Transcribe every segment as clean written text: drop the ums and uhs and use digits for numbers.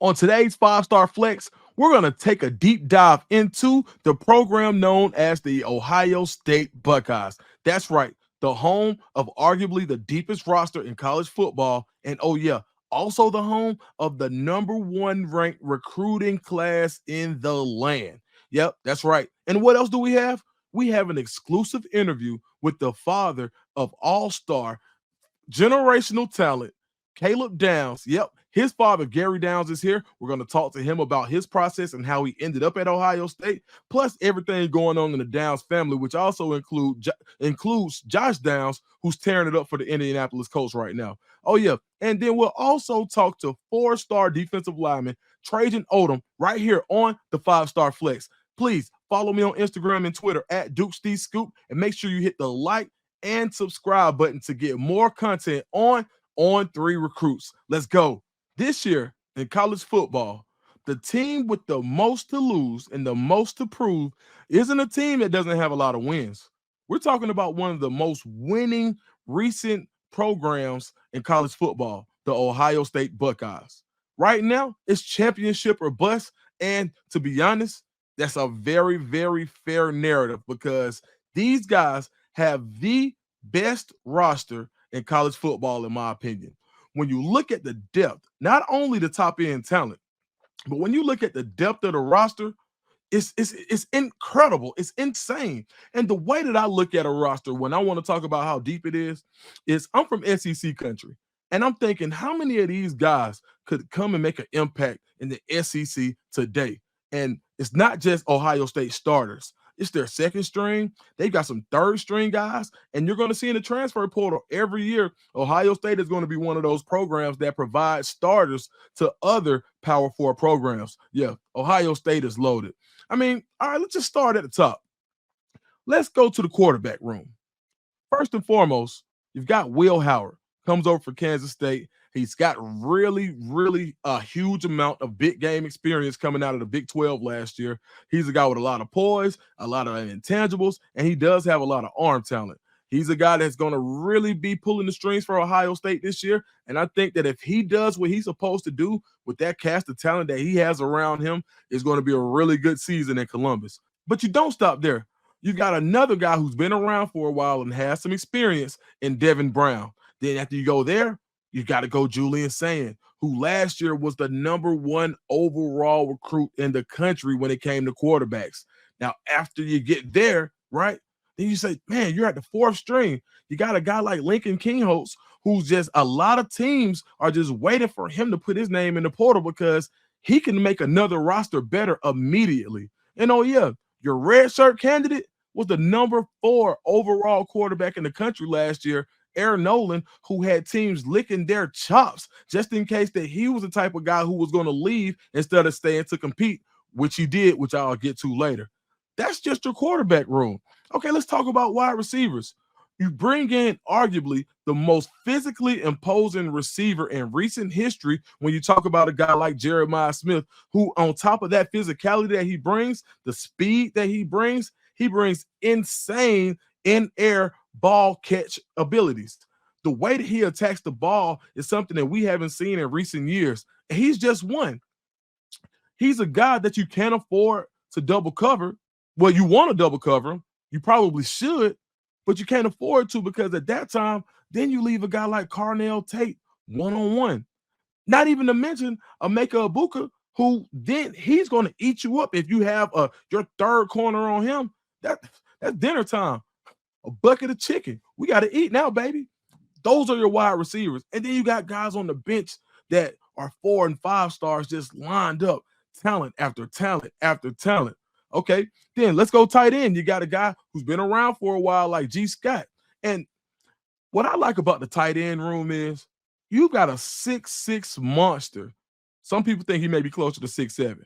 On today's five-star flex, we're going to take a deep dive into the program known as the Ohio State Buckeyes. That's right, the home of arguably the deepest roster in college football. And oh, yeah, also the home of the number one ranked recruiting class in the land. Yep, that's right. And what else do we have? We have an exclusive interview with the father of all-star generational talent, Caleb Downs. Yep, his father, Gary Downs, is here. We're going to talk to him about his process and how he ended up at Ohio State, plus everything going on in the Downs family, which also includes Josh Downs, who's tearing it up for the Indianapolis Colts right now. Oh, yeah. And then we'll also talk to four-star defensive lineman Trajen Odom right here on the five-star flex. Please follow me on Instagram and Twitter at DukesDScoop, and make sure you hit the like and subscribe button to get more content on three recruits. Let's go. This year in college football, the team with the most to lose and the most to prove isn't a team that doesn't have a lot of wins. We're talking about one of the most winning recent programs in college football, the Ohio State Buckeyes. Right now, it's championship or bust. And to be honest, that's a very, very fair narrative because these guys have the best roster in college football, in my opinion. When you look at the depth, not only the top end talent, but when you look at the depth of the roster, it's incredible. It's insane. And the way that I look at a roster when I want to talk about how deep it is I'm from SEC country. And I'm thinking, how many of these guys could come and make an impact in the SEC today? And it's not just Ohio State starters. It's their second string. They've got some third string guys. And you're going to see in the transfer portal every year, Ohio State is going to be one of those programs that provides starters to other Power 4 programs. Yeah, Ohio State is loaded. I mean, all right, let's just start at the top. Let's go to the quarterback room. First and foremost, you've got Will Howard, comes over for Kansas State. He's got really a huge amount of big game experience coming out of the Big 12 last year. He's a guy with a lot of poise, a lot of intangibles, and he does have a lot of arm talent. He's a guy that's going to really be pulling the strings for Ohio State this year. And I think that if he does what he's supposed to do with that cast of talent that he has around him, it's going to be a really good season in Columbus. But you don't stop there. You got another guy who's been around for a while and has some experience in Devin Brown. Then after you go there, you got to go Julian Sand, who last year was the number one overall recruit in the country when it came to quarterbacks. Now, after you get there, right, then you say, man, you're at the fourth string. You got a guy like Lincoln Kingholtz, who's just a lot of teams are just waiting for him to put his name in the portal because he can make another roster better immediately. And oh, yeah, your red shirt candidate was the number 4 overall quarterback in the country last year, Aaron Nolan, who had teams licking their chops just in case that he was the type of guy who was going to leave instead of staying to compete, which he did, which I'll get to later. That's just your quarterback room. Okay, let's talk about wide receivers. You bring in arguably the most physically imposing receiver in recent history when you talk about a guy like Jeremiah Smith, who on top of that physicality that he brings, the speed that he brings insane in-air ball catch abilities. The way that he attacks the ball is something that we haven't seen in recent years. And he's just one. He's a guy that you can't afford to double cover. Well, you want to double cover him. You probably should, but you can't afford to because at that time, then you leave a guy like Carnell Tate one-on-one. Not even to mention Emeka Ibuka, who then he's going to eat you up if you have your third corner on him. That's dinner time. A bucket of chicken. We got to eat now, baby. Those are your wide receivers. And then you got guys on the bench that are 4 and 5 stars just lined up, talent after talent after talent. Okay, then let's go tight end. You got a guy who's been around for a while like G. Scott. And what I like about the tight end room is you got a 6'6" monster. Some people think he may be closer to 6'7".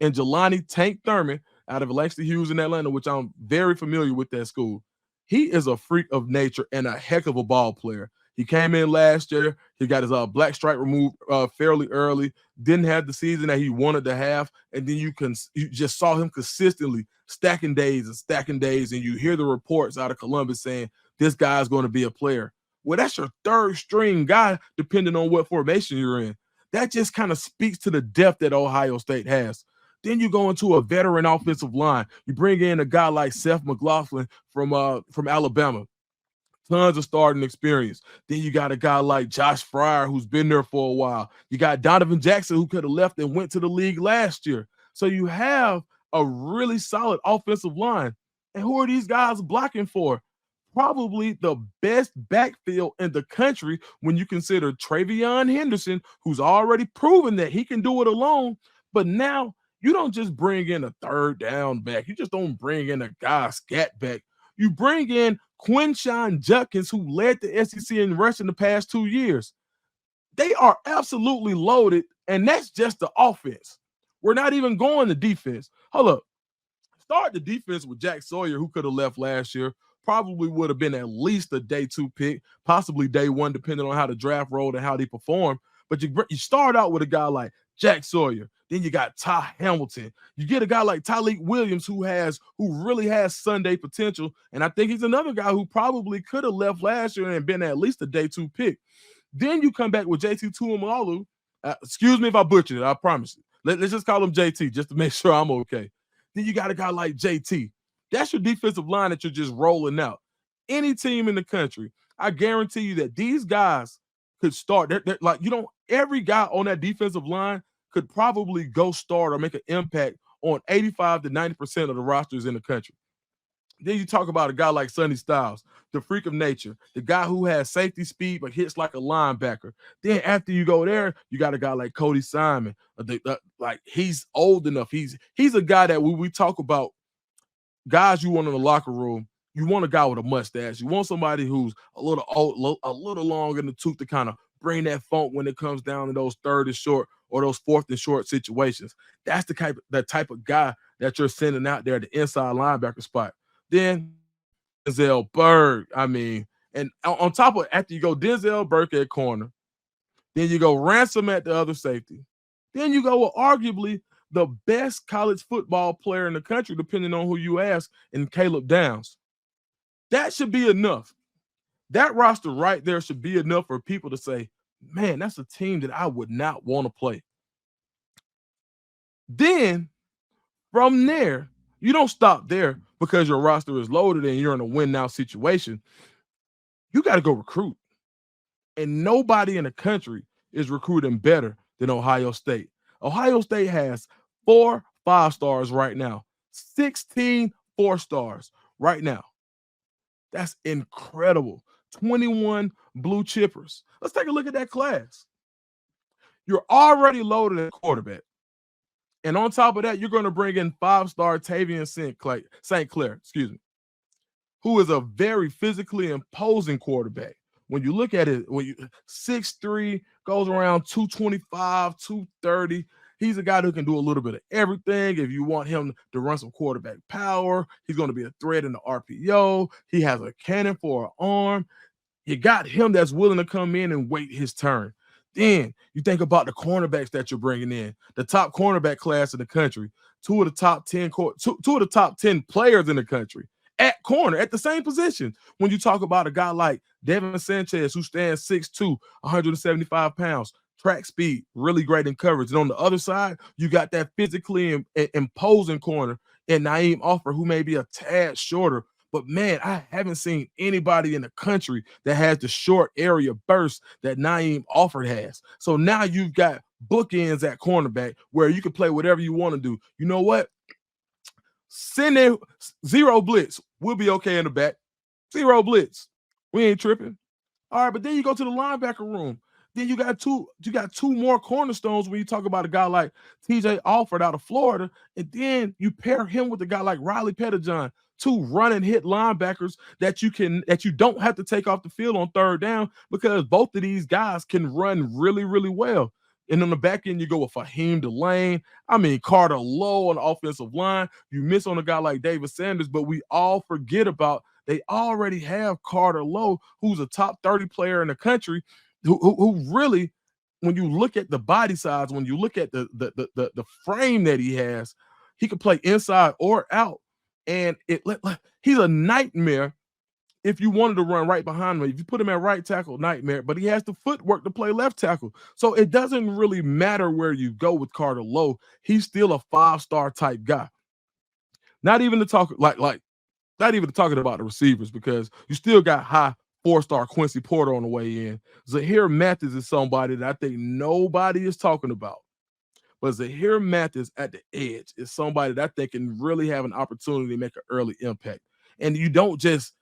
And Jelani Tank Thurman out of Langston Hughes in Atlanta, which I'm very familiar with that school. He is a freak of nature and a heck of a ball player. He came in last year. He got his black stripe removed fairly early. Didn't have the season that he wanted to have, and then you just saw him consistently stacking days, and you hear the reports out of Columbus saying this guy's going to be a player. Well, that's your third string guy, depending on what formation you're in. That just kind of speaks to the depth that Ohio State has. Then you go into a veteran offensive line. You bring in a guy like Seth McLaughlin from Alabama, tons of starting experience. Then you got a guy like Josh Fryer who's been there for a while. You got Donovan Jackson who could have left and went to the league last year. So you have a really solid offensive line. And who are these guys blocking for? Probably the best backfield in the country when you consider Travion Henderson, who's already proven that he can do it alone. But now you don't just bring in a third down back. You just don't bring in a guy scat back. You bring in Quinshon Judkins, who led the SEC in rushing the past 2 years. They are absolutely loaded, and that's just the offense. We're not even going to defense. Hold up. Start the defense with Jack Sawyer, who could have left last year. Probably would have been at least a day 2 pick, possibly day 1, depending on how the draft rolled and how they perform. But you start out with a guy like Jack Sawyer. Then you got Ty Hamilton. You get a guy like Tyleik Williams, who really has Sunday potential. And I think he's another guy who probably could have left last year and been at least a day 2 pick. Then you come back with JT Tuimoloau. Excuse me if I butchered it, I promise you. Let's just call him JT just to make sure I'm okay. Then you got a guy like JT. That's your defensive line that you're just rolling out. Any team in the country, I guarantee you that these guys could start. They're like, every guy on that defensive line could probably go start or make an impact on 85 to 90% of the rosters in the country. Then you talk about a guy like Sonny Styles, the freak of nature, the guy who has safety speed but hits like a linebacker. Then after you go there, you got a guy like Cody Simon. Like he's old enough. He's a guy that when we talk about guys you want in the locker room, you want a guy with a mustache. You want somebody who's a little old, a little long in the tooth to kind of bring that funk when it comes down to those third and short or those fourth and short situations. That's the type of guy that you're sending out there, the inside linebacker spot. Then Denzel Burke, and on top of after you go Denzel Burke at corner, then you go Ransom at the other safety. Then you go with arguably the best college football player in the country, depending on who you ask, in Caleb Downs. That should be enough. That roster right there should be enough for people to say, man, that's a team that I would not want to play. Then from there, you don't stop there because your roster is loaded and you're in a win-now situation. You got to go recruit. And nobody in the country is recruiting better than Ohio State. Ohio State has 4 5-stars right now, 16 4-stars right now. That's incredible. 21 blue chippers. Let's take a look at that class. You're already loaded at quarterback. And on top of that, you're going to bring in 5-star Tavian St. Clair, who is a very physically imposing quarterback. When you look at it, 6'3", goes around 225, 230. He's a guy who can do a little bit of everything. If you want him to run some quarterback power, he's going to be a threat in the RPO. He has a cannon for an arm. You got him that's willing to come in and wait his turn. Then you think about the cornerbacks that you're bringing in, the top cornerback class in the country, two of the top 10 players in the country at corner at the same position. When you talk about a guy like Devin Sanchez, who stands 6'2", 175 pounds, track speed, really great in coverage. And on the other side, you got that physically imposing corner in Naeem Offer, who may be a tad shorter. But, man, I haven't seen anybody in the country that has the short area burst that Naeem Offer has. So now you've got bookends at cornerback where you can play whatever you want to do. You know what? Send in 0 blitz. We'll be okay in the back. 0 blitz. We ain't tripping. All right, but then you go to the linebacker room. Then you got two more cornerstones when you talk about a guy like TJ Alford out of Florida, and then you pair him with a guy like Riley Pettijohn, 2 run and hit linebackers that you don't have to take off the field on third down because both of these guys can run really, really well. And on the back end, you go with Fahim Delane. Carter Lowe on the offensive line. You miss on a guy like David Sanders, but we all forget about they already have Carter Lowe, who's a top 30 player in the country, who really, when you look at the body size, when you look at the frame that he has, he can play inside or out. And he's a nightmare if you wanted to run right behind him, if you put him at right tackle, nightmare, but he has the footwork to play left tackle. So it doesn't really matter where you go with Carter Lowe. He's still a 5-star type guy. Not even to talk not even talking about the receivers, because you still got high 4-star Quincy Porter on the way in. Zahir Mathis is somebody that I think nobody is talking about. But Zahir Mathis at the edge is somebody that I think can really have an opportunity to make an early impact. And you don't just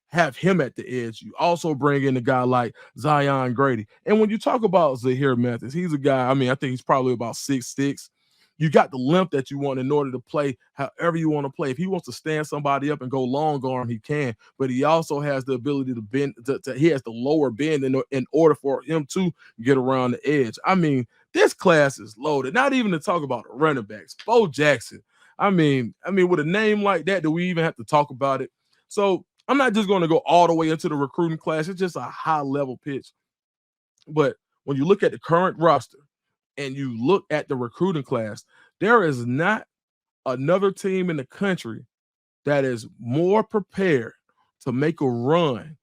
have him at the edge. You also bring in a guy like Zion Grady. And when you talk about Zahir Mathis, he's a guy, I mean, I think he's probably about 6'6". You got the length that you want in order to play however you want to play. If he wants to stand somebody up and go long arm, he can. But he also has the ability to bend. He has the lower bend in order for him to get around the edge. I mean, this class is loaded. Not even to talk about the running backs. Bo Jackson. I mean, with a name like that, do we even have to talk about it? So I'm not just going to go all the way into the recruiting class. It's just a high-level pitch. But when you look at the current roster and you look at the recruiting class, there is not another team in the country that is more prepared to make a run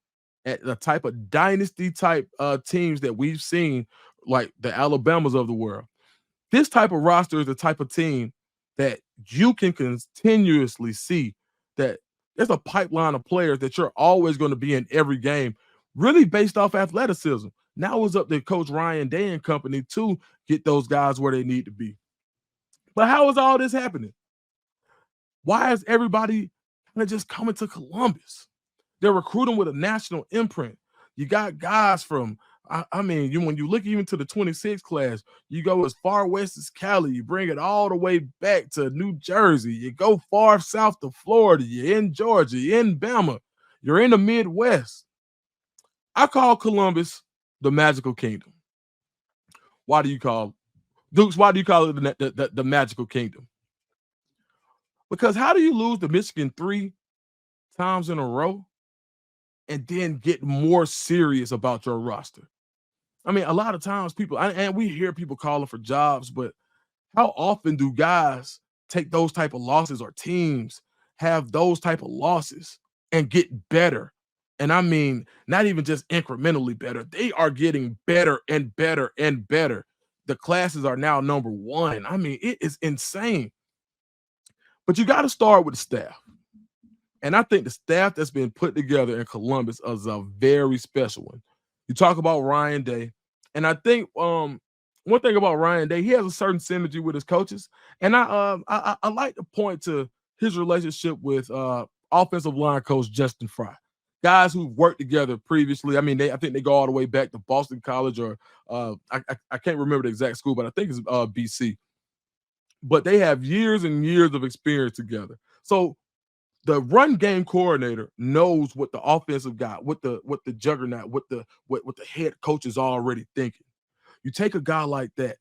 at the type of dynasty type teams that we've seen, like the Alabamas of the world. This type of roster is the type of team that you can continuously see that there's a pipeline of players that you're always going to be in every game, really based off athleticism. Now it's up to Coach Ryan Day and company to get those guys where they need to be. But how is all this happening? Why is everybody kind of just coming to Columbus? They're recruiting with a national imprint. You got guys from, when you look even to the 26 class, you go as far west as Cali, you bring it all the way back to New Jersey, you go far south to Florida, you're in Georgia, you're in Bama, you're in the Midwest. I call Columbus the magical kingdom. Why do you call Dukes? Why do you call it the magical kingdom? Because how do you lose to Michigan 3 times in a row and then get more serious about your roster? I mean, a lot of times and we hear people calling for jobs, but how often do guys take those type of losses, or teams have those type of losses and get better? And I mean, not even just incrementally better. They are getting better and better and better. The classes are now number 1. I mean, it is insane. But you got to start with the staff. And I think the staff that's been put together in Columbus is a very special one. You talk about Ryan Day. And I think one thing about Ryan Day, he has a certain synergy with his coaches. And I like to point to his relationship with offensive line coach Justin Fry. Guys who've worked together previously. I mean, I think they go all the way back to Boston College, or I can't remember the exact school, but I think it's BC. But they have years and years of experience together. So the run game coordinator knows what the offensive guy, what the juggernaut, what the head coach is already thinking. You take a guy like that,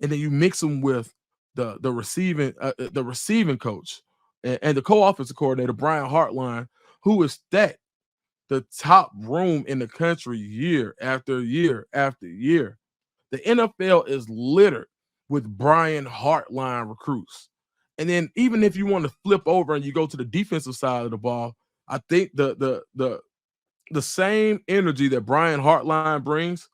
and then you mix him with the receiving coach and the co-offensive coordinator, Brian Hartline, who is stacked the top room in the country year after year after year. The NFL is littered with Brian Hartline recruits. And then even if you want to flip over and you go to the defensive side of the ball, I think the same energy that Brian Hartline brings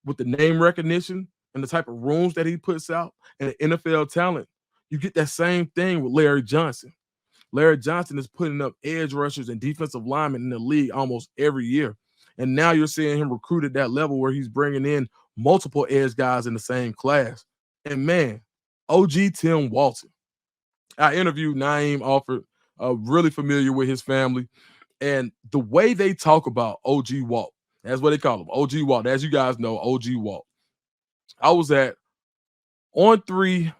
with the name recognition and the type of rooms that he puts out and the NFL talent, you get that same thing with Larry Johnson. Larry Johnson is putting up edge rushers and defensive linemen in the league almost every year. And now you're seeing him recruit at that level where he's bringing in multiple edge guys in the same class. And man, OG Tim Walton. I interviewed Naeem Alford, really familiar with his family. And the way they talk about OG Walt, that's what they call him, OG Walt. As you guys know, OG Walt. I was at On3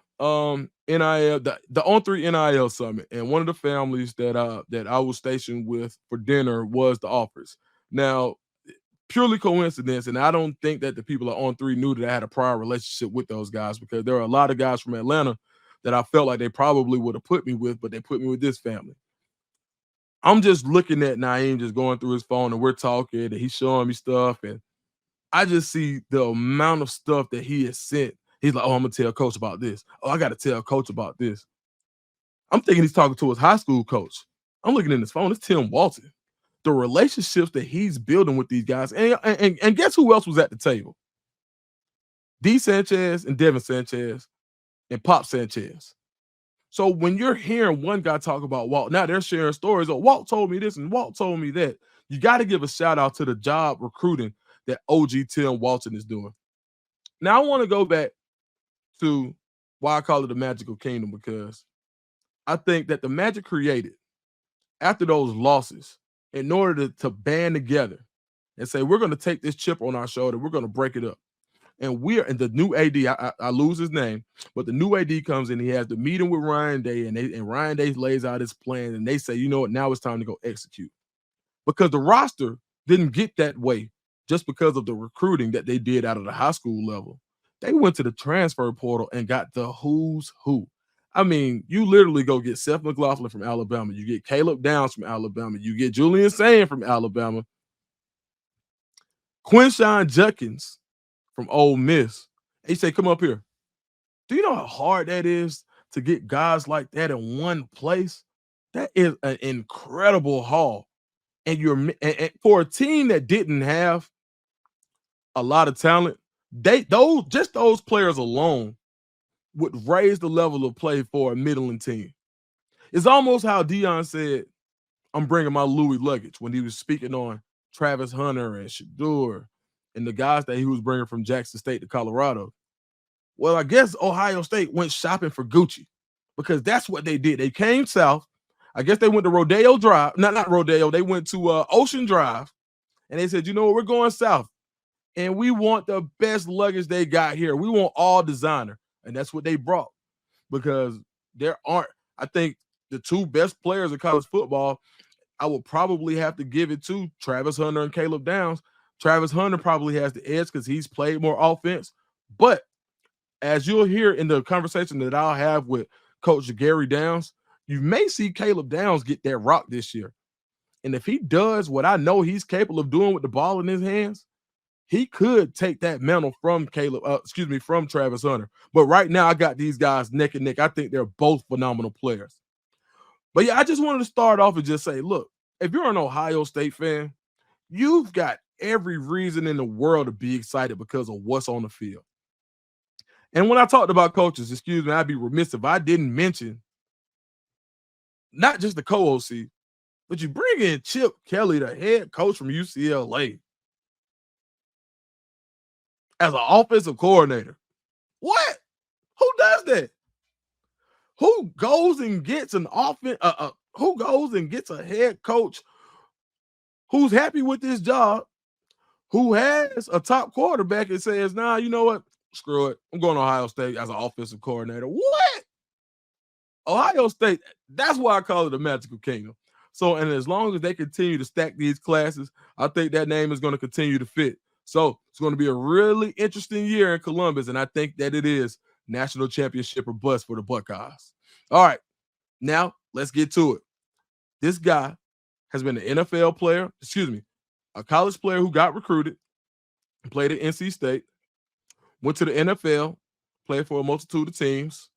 NIL, the On3 NIL Summit, and one of the families that I was stationed with for dinner was the Offers. Now, purely coincidence, and I don't think that the people at On3 knew that I had a prior relationship with those guys, because there are a lot of guys from Atlanta that I felt like they probably would have put me with, but they put me with this family. I'm just looking at Naeem just going through his phone, and we're talking, and he's showing me stuff, and I just see the amount of stuff that he has sent. He's like, oh, I'm going to tell coach about this. Oh, I got to tell coach about this. I'm thinking he's talking to his high school coach. I'm looking in his phone. It's Tim Walton. the relationships that he's building with these guys. And guess who else was at the table? D. Sanchez and Devin Sanchez and Pop Sanchez. So when you're hearing one guy talk about Walt, now they're sharing stories. Oh, Walt told me this and Walt told me that. You got to give a shout out to the job recruiting that OG Tim Walton is doing. Now I want to go back to why I call it the Magical Kingdom, because I think that the magic created after those losses in order to band together and say, we're going to take this chip on our shoulder, we're going to break it up. And the new AD, I lose his name, but the new AD comes in, he has the meeting with Ryan Day, and Ryan Day lays out his plan, and they say, you know what, now it's time to go execute. Because the roster didn't get that way just because of the recruiting that they did out of the high school level. They went to the transfer portal and got the who's who. I mean, you literally go get Seth McLaughlin from Alabama. You get Caleb Downs from Alabama. You get Julian Sand from Alabama. Quinshon Judkins from Ole Miss. He say, come up here. Do you know how hard that is to get guys like that in one place? That is an incredible haul. And for a team that didn't have a lot of talent, those players alone would raise the level of play for a middling team. It's almost how Deion said, I'm bringing my Louis luggage, when he was speaking on Travis Hunter and Shedeur and the guys that he was bringing from Jackson State to Colorado. Well, I guess Ohio State went shopping for Gucci, because that's what they did. They came south. I guess they went to Rodeo Drive. Not Rodeo. They went to Ocean Drive, and they said, you know what, we're going south, and we want the best luggage they got here. We want all designer, and that's what they brought, because there aren't, I think, the two best players in college football. I would probably have to give it to Travis Hunter and Caleb Downs. Travis Hunter probably has the edge because he's played more offense. But as you'll hear in the conversation that I'll have with Coach Gary Downs, you may see Caleb Downs get that rock this year. And if he does what I know he's capable of doing with the ball in his hands, he could take that mantle from from Travis Hunter. But right now, I got these guys neck and neck. I think they're both phenomenal players. But yeah, I just wanted to start off and just say, look, if you're an Ohio State fan, you've got every reason in the world to be excited because of what's on the field. And when I talked about coaches, I'd be remiss if I didn't mention not just the co-OC, but you bring in Chip Kelly, the head coach from UCLA, as an offensive coordinator. What? Who does that? Who goes and gets an offense? Who goes and gets a head coach who's happy with this job, who has a top quarterback and says, nah, you know what? Screw it. I'm going to Ohio State as an offensive coordinator. What? Ohio State, that's why I call it the Magical Kingdom. So, and as long as they continue to stack these classes, I think that name is going to continue to fit. So it's going to be a really interesting year in Columbus, and I think that it is national championship or bust for the Buckeyes. All right, now let's get to it. This guy has been an NFL player, a college player who got recruited, played at NC State, went to the NFL, played for a multitude of teams,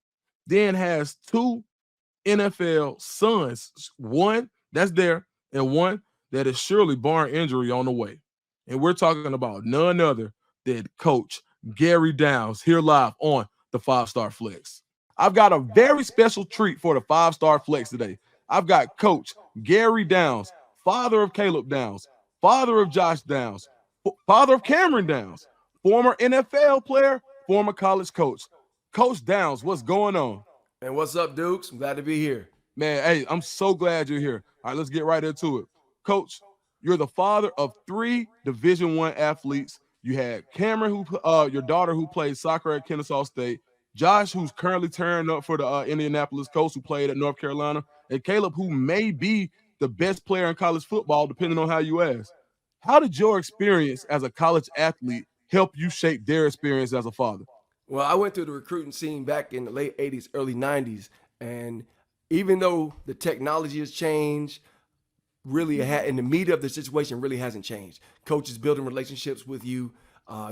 then has two NFL sons, one that's there and one that is surely barring injury on the way. And we're talking about none other than Coach Gary Downs, here live on the 5-Star Flex. I've got a very special treat for the 5-Star Flex today. I've got Coach Gary Downs, father of Caleb Downs, father of Josh Downs, father of Cameron Downs, former NFL player, former college coach. Coach Downs, what's going on? And what's up, Dukes? I'm glad to be here. Man, hey, I'm so glad you're here. All right, let's get right into it. Coach, you're the father of 3 Division I athletes. You had Cameron, your daughter, who played soccer at Kennesaw State. Josh, who's currently tearing up for the Indianapolis Colts, who played at North Carolina. And Caleb, who may be the best player in college football, depending on how you ask. How did your experience as a college athlete help you shape their experience as a father? Well, I went through the recruiting scene back in the late 80s, early 90s. And even though the technology has changed, really in the meat of the situation really hasn't changed. Coaches building relationships with you,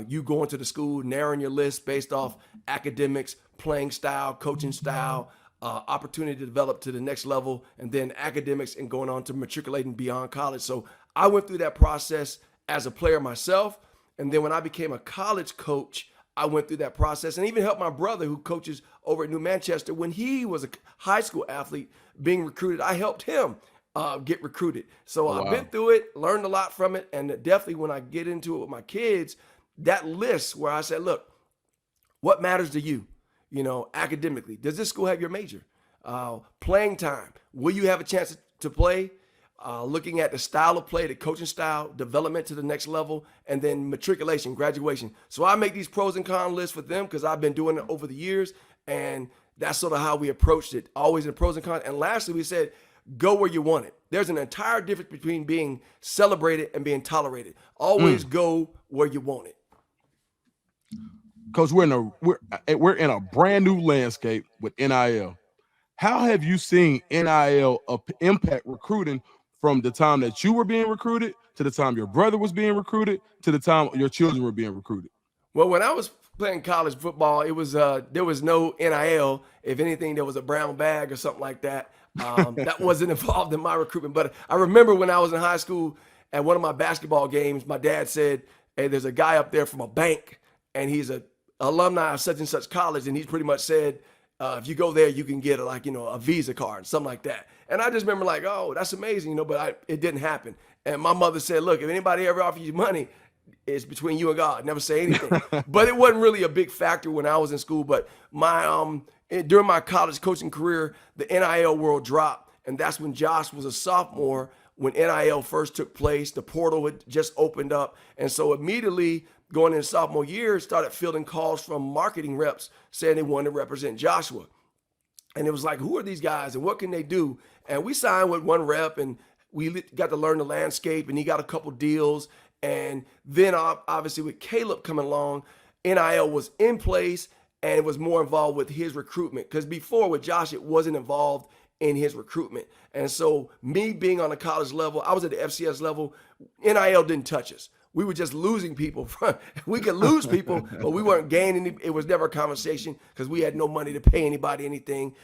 you going to the school, narrowing your list based off academics, playing style, coaching style, opportunity to develop to the next level, and then academics and going on to matriculating beyond college. So I went through that process as a player myself. And then when I became a college coach, I went through that process and even helped my brother who coaches over at New Manchester when he was a high school athlete being recruited. I helped him get recruited. So I've been through it, learned a lot from it. And definitely when I get into it with my kids, that list where I said, look, what matters to you, academically? Does this school have your major? Playing time. Will you have a chance to play? Looking at the style of play, the coaching style, development to the next level, and then matriculation, graduation. So I make these pros and cons lists for them because I've been doing it over the years, and that's sort of how we approached it, always in pros and cons. And lastly, we said, go where you want it. There's an entire difference between being celebrated and being tolerated. Always go where you want it. Because we're in a brand new landscape with NIL. How have you seen NIL impact recruiting from the time that you were being recruited to the time your brother was being recruited to the time your children were being recruited? Well, when I was playing college football, it was there was no NIL. If anything, there was a brown bag or something like that. That wasn't involved in my recruitment. But I remember when I was in high school at one of my basketball games, my dad said, hey, there's a guy up there from a bank, and he's an alumni of such and such college, and he's pretty much said, if you go there, you can get a Visa card, something like that. And I just remember like, oh, that's amazing, but it didn't happen. And my mother said, look, if anybody ever offers you money, it's between you and God. Never say anything. But it wasn't really a big factor when I was in school. But during my college coaching career, the NIL world dropped. And that's when Josh was a sophomore, when NIL first took place. The portal had just opened up. And so immediately going into sophomore year, started fielding calls from marketing reps saying they wanted to represent Joshua. And it was like, who are these guys and what can they do? And we signed with one rep and we got to learn the landscape, and he got a couple deals. And then obviously with Caleb coming along, NIL was in place and it was more involved with his recruitment. Because before with Josh, it wasn't involved in his recruitment. And so me being on the college level, I was at the FCS level, NIL didn't touch us. We were just losing people. We could lose people, but we weren't gaining. It was never a conversation because we had no money to pay anybody anything.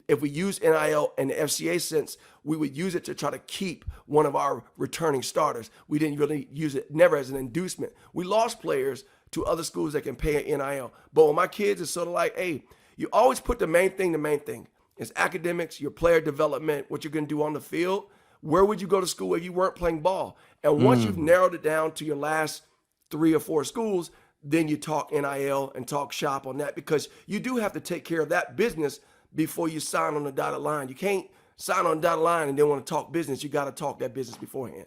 If we use NIL in the FCA sense, we would use it to try to keep one of our returning starters. We didn't really use it, never as an inducement. We lost players to other schools that can pay an NIL. But with my kids, it's sort of like, hey, you always put the main thing. It's academics, your player development, what you're going to do on the field. Where would you go to school if you weren't playing ball? And once you've narrowed it down to your last 3 or 4 schools, then you talk NIL and talk shop on that, because you do have to take care of that business before you sign on the dotted line. You can't sign on the dotted line and then want to talk business. You got to talk that business beforehand.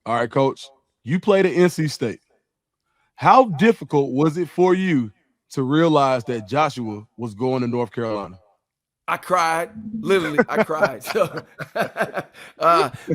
All right, Coach, you played at NC State. How difficult was it for you to realize that Joshua was going to North Carolina? I cried. Literally, I cried.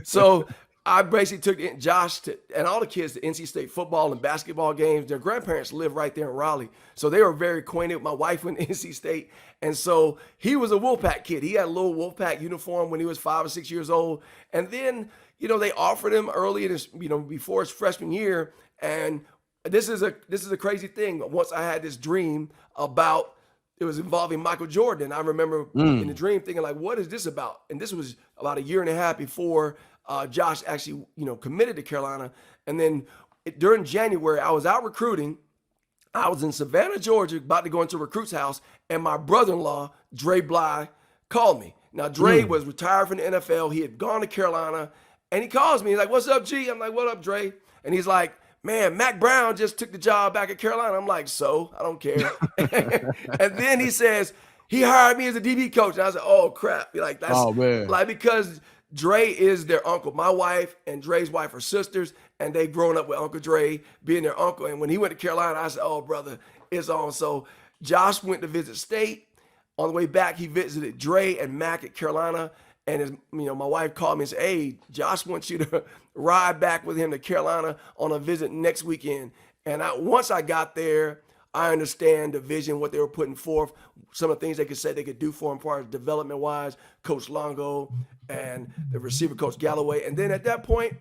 So I basically took Josh and all the kids to NC State football and basketball games. Their grandparents live right there in Raleigh, so they were very acquainted. My wife went to NC State, and so he was a Wolfpack kid. He had a little Wolfpack uniform when he was 5 or 6 years old, and then they offered him early in his before his freshman year. And this is a crazy thing. Once I had this dream about. It was involving Michael Jordan. I remember in the dream thinking like, what is this about? And this was about a year and a half before Josh actually, committed to Carolina. And then during January, I was out recruiting. I was in Savannah, Georgia, about to go into a recruit's house. And my brother-in-law, Dre Bly, called me. Now, Dre was retired from the NFL. He had gone to Carolina. And he calls me. He's like, what's up, G? I'm like, what up, Dre? And he's like, man, Mac Brown just took the job back at Carolina. I'm like, so? I don't care. And then he says, he hired me as a DB coach. And I said, oh, crap. Like, that's because Dre is their uncle. My wife and Dre's wife are sisters, and they've grown up with Uncle Dre being their uncle. And when he went to Carolina, I said, oh, brother, it's on. So Josh went to visit State. On the way back, he visited Dre and Mac at Carolina. And my wife called me and said, hey, Josh wants you to ride back with him to Carolina on a visit next weekend. And once I got there, I understand the vision, what they were putting forth, some of the things they could say they could do for him, as far as development-wise, Coach Longo and the receiver Coach Galloway. And then at that point,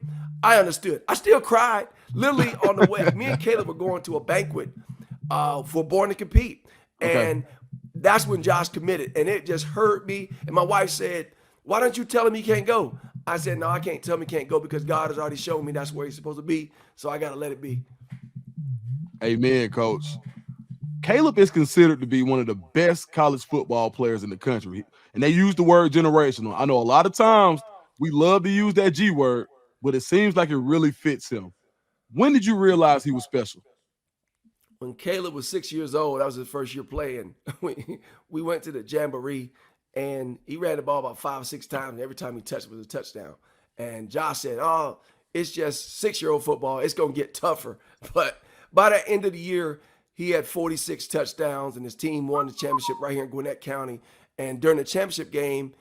I understood. I still cried. Literally on the way, me and Caleb were going to a banquet for Born to Compete. And that's when Josh committed. And it just hurt me. And my wife said, Why don't you tell him he can't go? I said, no, I can't tell him he can't go because God has already shown me that's where he's supposed to be. So I got to let it be. Amen, Coach. Caleb is considered to be one of the best college football players in the country. And they use the word generational. I know a lot of times we love to use that G word, but it seems like it really fits him. When did you realize he was special? When Caleb was 6 years old, that was his first year playing. We went to the Jamboree, and he ran the ball about 5 or 6 times. And every time he touched it was a touchdown. And Josh said, oh, it's just 6-year-old football. It's going to get tougher. But by the end of the year, he had 46 touchdowns, and his team won the championship right here in Gwinnett County. And during the championship game,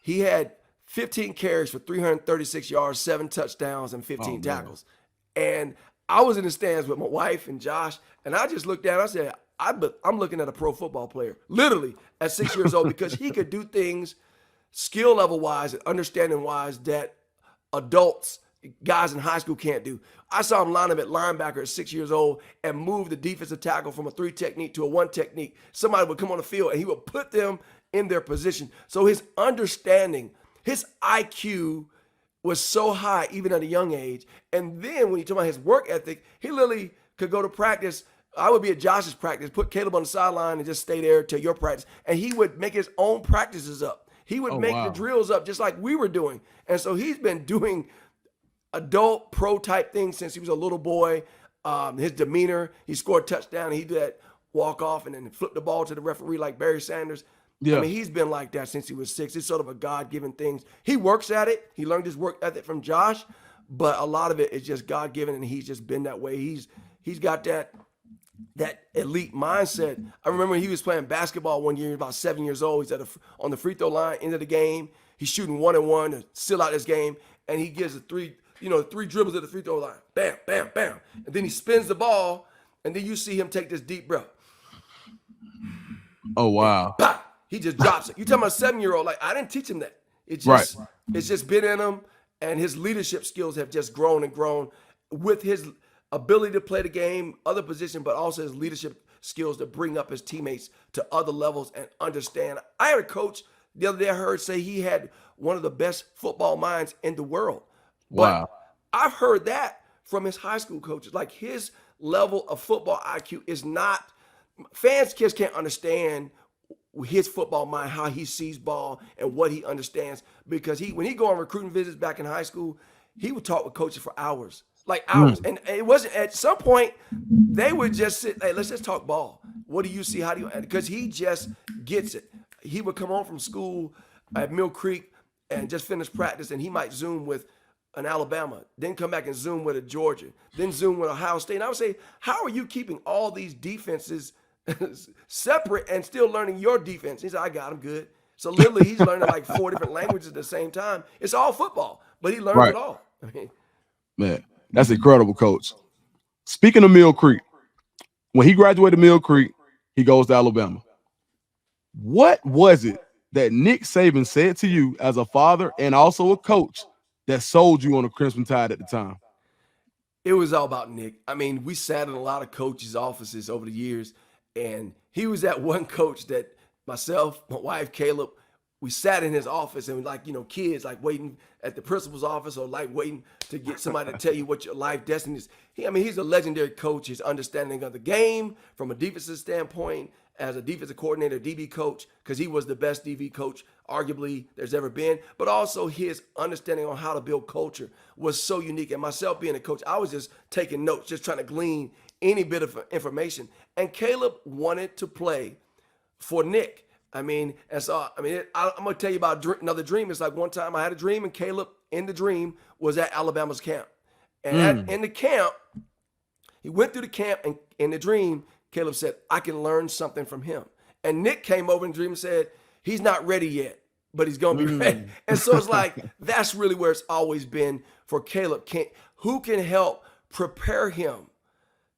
he had 15 carries for 336 yards, 7 touchdowns, and 15 tackles. And I was in the stands with my wife and Josh, and I just looked down. I said, I'm looking at a pro football player, literally at 6 years old, because he could do things skill level wise and understanding wise that adults, guys in high school can't do. I saw him line up at linebacker at 6 years old and move the defensive tackle from a 3 technique to a 1 technique. Somebody would come on the field and he would put them in their position. So his understanding, his IQ was so high even at a young age. And then when you talk about his work ethic, he literally could go to practice. I would be at Josh's practice, put Caleb on the sideline and just stay there till your practice. And he would make his own practices up. He would make the drills up just like we were doing. And so he's been doing adult pro type things since he was a little boy. His demeanor, he scored a touchdown. He did that walk off and then flip the ball to the referee like Barry Sanders. Yeah. I mean, he's been like that since he was 6. It's sort of a God-given thing. He works at it. He learned his work ethic from Josh, but a lot of it is just God-given, and he's just been that way. He's got that elite mindset. I remember he was playing basketball one year. He was about 7 years old. He's on the free throw line, end of the game. He's shooting 1-and-1 to seal out this game, and he gives three dribbles at the free throw line. Bam, bam, bam. And then he spins the ball, and then you see him take this deep breath. Oh, wow. And, he just drops it. You talking about a 7-year-old? Like, I didn't teach him that. It's just been in him, and his leadership skills have just grown and grown with his ability to play the game, other position, but also his leadership skills to bring up his teammates to other levels and understand. I had a coach the other day I heard say he had one of the best football minds in the world. Wow. But I've heard that from his high school coaches. Like, his level of football IQ is not – kids can't understand his football mind, how he sees ball and what he understands. Because when he go on recruiting visits back in high school, he would talk with coaches for hours. Like hours. And it wasn't, at some point, they would just sit, hey, let's just talk ball. What do you see? How do you, because he just gets it. He would come home from school at Mill Creek and just finish practice, and he might Zoom with an Alabama, then come back and Zoom with a Georgia, then Zoom with Ohio State. And I would say, how are you keeping all these defenses separate and still learning your defense? He said, I got them good. So literally, he's learning like 4 different languages at the same time. It's all football, but he learns it all. I mean, man, that's incredible, Coach. Speaking of Mill Creek, when he graduated Mill Creek, he goes to Alabama. What was it that Nick Saban said to you as a father and also a coach that sold you on the Crimson Tide at the time? It was all about Nick. I mean, we sat in a lot of coaches' offices over the years, and he was that one coach that myself, my wife, Caleb, we sat in his office and kids like waiting at the principal's office or like waiting to get somebody to tell you what your life destiny is. He's a legendary coach. His understanding of the game from a defensive standpoint, as a defensive coordinator, DB coach, because he was the best DB coach arguably there's ever been, but also his understanding on how to build culture was so unique. And myself being a coach, I was just taking notes, just trying to glean any bit of information. And Caleb wanted to play for Nick. I'm going to tell you about another dream. It's like one time I had a dream, and Caleb in the dream was at Alabama's camp. And in the camp, he went through the camp, and in the dream, Caleb said, I can learn something from him. And Nick came over in the dream and said, he's not ready yet, but he's going to be ready. And so it's like, that's really where it's always been for Caleb. Who can help prepare him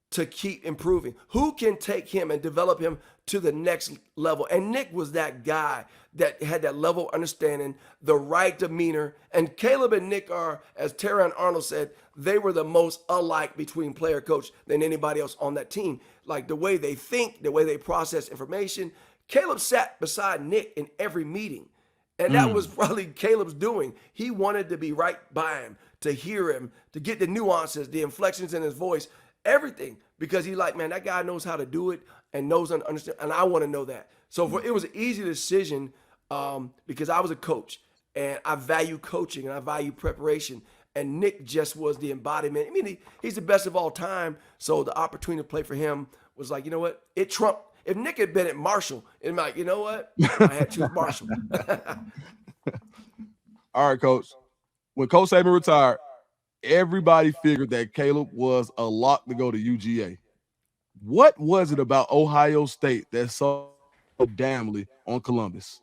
to keep improving? Who can take him and develop him to the next level? And Nick was that guy that had that level of understanding, the right demeanor. And Caleb and Nick are, as Terran Arnold said, they were the most alike between player coach than anybody else on that team. Like the way they think, the way they process information. Caleb sat beside Nick in every meeting. And that was probably Caleb's doing. He wanted to be right by him, to hear him, to get the nuances, the inflections in his voice, everything. Because he like, man, that guy knows how to do it and knows and understand. And I want to know that. So it was an easy decision because I was a coach and I value coaching and I value preparation. And Nick just was the embodiment. I mean, he's the best of all time. So the opportunity to play for him was like, you know what? It trumped. If Nick had been at Marshall, it'd be like, you know what? I had to choose Marshall. All right, Coach. When Coach Saban retired, everybody figured that Caleb was a lock to go to UGA. What was it about Ohio State that so damnably on Columbus?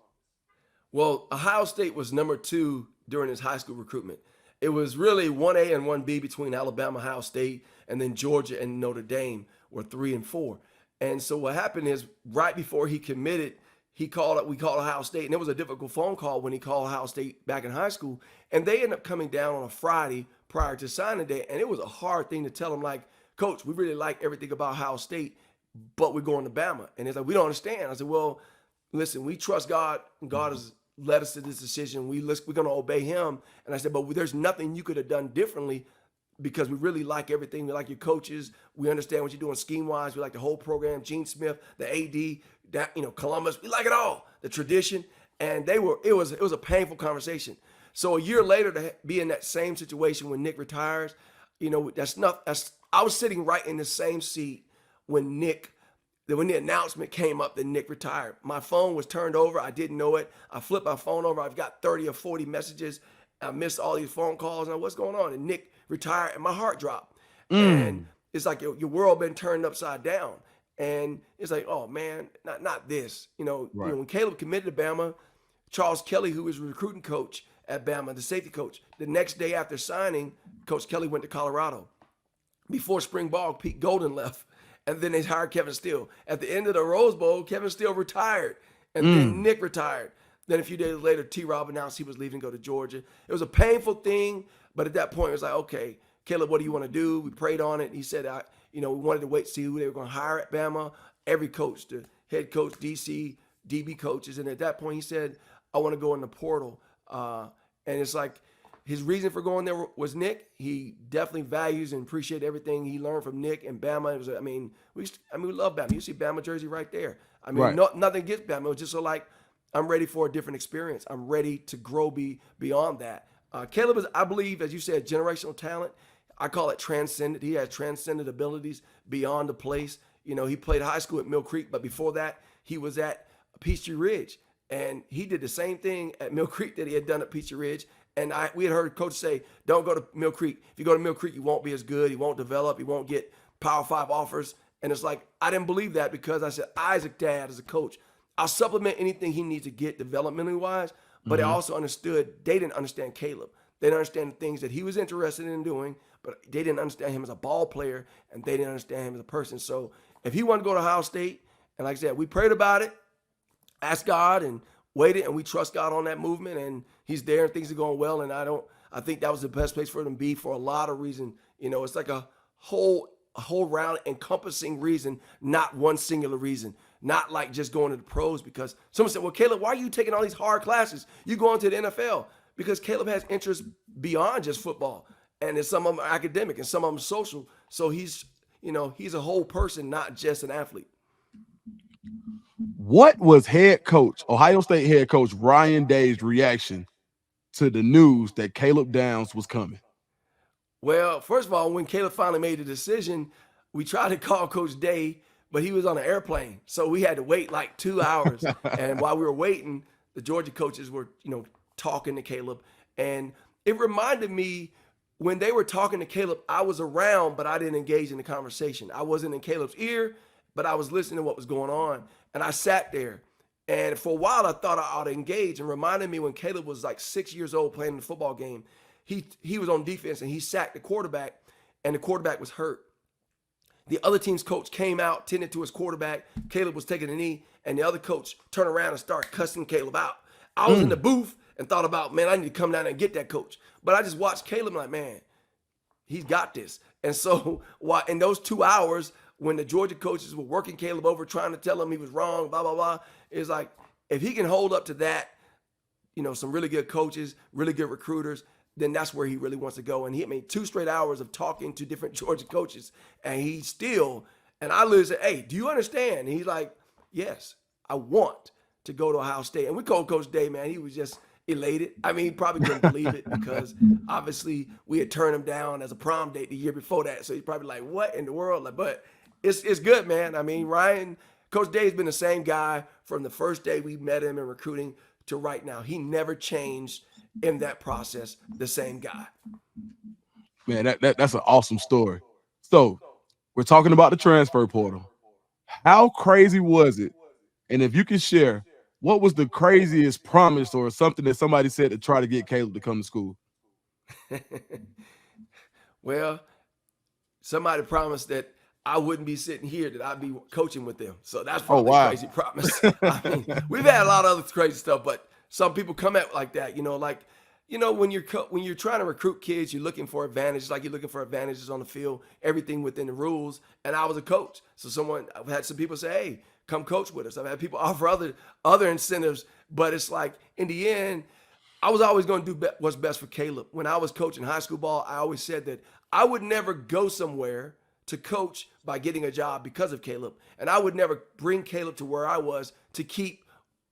Well, Ohio State was number 2 during his high school recruitment. It was really 1A and 1B between Alabama, Ohio State, and then Georgia and Notre Dame were 3 and 4. And so what happened is right before he committed, we called Ohio State, and it was a difficult phone call when he called Ohio State back in high school. And they ended up coming down on a Friday prior to signing day, and it was a hard thing to tell him, like, Coach, we really like everything about Ohio State, but we're going to Bama. And it's like, we don't understand. I said, well, listen, we trust God, and God has led us to this decision. We're going to obey him. And I said, but there's nothing you could have done differently because we really like everything. We like your coaches. We understand what you're doing scheme-wise. We like the whole program, Gene Smith, the AD, Columbus. We like it all, the tradition. And it was a painful conversation. So a year later to be in that same situation when Nick retires, I was sitting right in the same seat when the announcement came up that Nick retired. My phone was turned over. I didn't know it. I flipped my phone over. I've got 30 or 40 messages. I missed all these phone calls. And what's going on? And Nick retired, and my heart dropped. And it's like your world been turned upside down. And it's like, oh man, not this. Right. When Caleb committed to Bama, Charles Kelly, who was a recruiting coach at Bama, the safety coach, the next day after signing, Coach Kelly went to Colorado. Before spring ball, Pete Golden left. And then they hired Kevin Steele. At the end of the Rose Bowl, Kevin Steele retired. And then Nick retired. Then a few days later, T-Rob announced he was leaving to go to Georgia. It was a painful thing, but at that point, it was like, okay, Caleb, what do you want to do? We prayed on it. He said, we wanted to wait to see who they were going to hire at Bama. Every coach, the head coach, DC, DB coaches. And at that point, he said, I want to go in the portal. And it's like, his reason for going there was Nick. He definitely values and appreciates everything he learned from Nick and Bama. We love Bama. You see Bama jersey right there. Right. Nothing against Bama. It was just so like, I'm ready for a different experience. I'm ready to grow beyond that. Caleb is, I believe, as you said, generational talent. I call it transcendent. He has transcendent abilities beyond the place. He played high school at Mill Creek, but before that, he was at Peachtree Ridge. And he did the same thing at Mill Creek that he had done at Peachtree Ridge. And we had heard coach say, don't go to Mill Creek. If you go to Mill Creek, you won't be as good. You won't develop. You won't get Power 5 offers. And it's like, I didn't believe that because I said, Isaac Dad as a coach, I'll supplement anything he needs to get developmentally wise. But I also understood they didn't understand Caleb. They didn't understand the things that he was interested in doing, but they didn't understand him as a ball player, and they didn't understand him as a person. So if he wanted to go to Ohio State, and like I said, we prayed about it, asked God, and waited, and we trust God on that movement, and he's there, and things are going well. And I think that was the best place for him to be for a lot of reasons. It's like a whole round encompassing reason, not one singular reason. Not like just going to the pros, because someone said, well, Caleb, why are you taking all these hard classes? You going to the NFL? Because Caleb has interests beyond just football. And some of them are academic and some of them social. So he's a whole person, not just an athlete. What was Ohio State head coach Ryan Day's reaction to the news that Caleb Downs was coming? Well, first of all, when Caleb finally made the decision, we tried to call Coach Day, but he was on an airplane. So we had to wait like 2 hours. And while we were waiting, the Georgia coaches were, talking to Caleb. And it reminded me when they were talking to Caleb, I was around, but I didn't engage in the conversation. I wasn't in Caleb's ear, but I was listening to what was going on. And I sat there. And for a while, I thought I ought to engage. And reminded me when Caleb was like 6 years old playing in the football game, he was on defense and he sacked the quarterback, and the quarterback was hurt. The other team's coach came out, tended to his quarterback. Caleb was taking a knee, and the other coach turned around and started cussing Caleb out. I was in the booth and thought about, man, I need to come down there and get that coach. But I just watched Caleb like, man, he's got this. And so in those 2 hours, when the Georgia coaches were working Caleb over, trying to tell him he was wrong, blah, blah, blah, it's like, if he can hold up to that, some really good coaches, really good recruiters, then that's where he really wants to go. And he, I mean, 2 straight hours of talking to different Georgia coaches, and he still, and I literally said, hey, do you understand? And he's like, yes, I want to go to Ohio State. And we called Coach Day, man. He was just elated. I mean, he probably couldn't believe it because obviously we had turned him down as a prom date the year before that. So he's probably like, what in the world? Like, but it's good, man. I mean, Coach Day's been the same guy from the first day we met him in recruiting to right now. He never changed in that process, the same guy. Man, that's an awesome story. So we're talking about the transfer portal. How crazy was it? And if you can share, what was the craziest promise or something that somebody said to try to get Caleb to come to school? Well, somebody promised that I wouldn't be sitting here, that I'd be coaching with them. So that's probably a crazy promise. I mean, we've had a lot of other crazy stuff, but some people come at like that, when you're trying to recruit kids, you're looking for advantages, like you're looking for advantages on the field, everything within the rules. And I was a coach. So I've had some people say, hey, come coach with us. I've had people offer other incentives, but it's like in the end, I was always going to do what's best for Caleb. When I was coaching high school ball, I always said that I would never go somewhere to coach by getting a job because of Caleb. And I would never bring Caleb to where I was to keep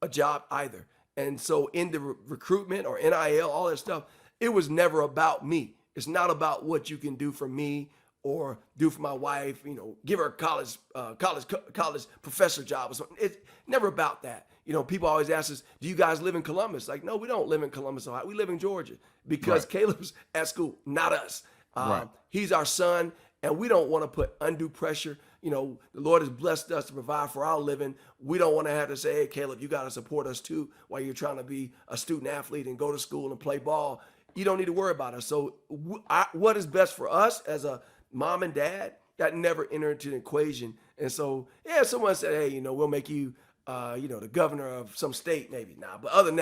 a job either. And so in the recruitment or NIL, all that stuff, it was never about me. It's not about what you can do for me or do for my wife, give her a college professor job or something. It's never about that. People always ask us, do you guys live in Columbus? Like, no, we don't live in Columbus, Ohio. We live in Georgia because right. Caleb's at school, not us. Right. He's our son, and we don't want to put undue pressure. The Lord has blessed us to provide for our living. We don't want to have to say, hey, Caleb, you got to support us too while you're trying to be a student athlete and go to school and play ball. You don't need to worry about us. So what is best for us as a mom and dad, that never entered into the equation. And so, yeah, someone said, hey, we'll make you, the governor of some state maybe. Nah, but other than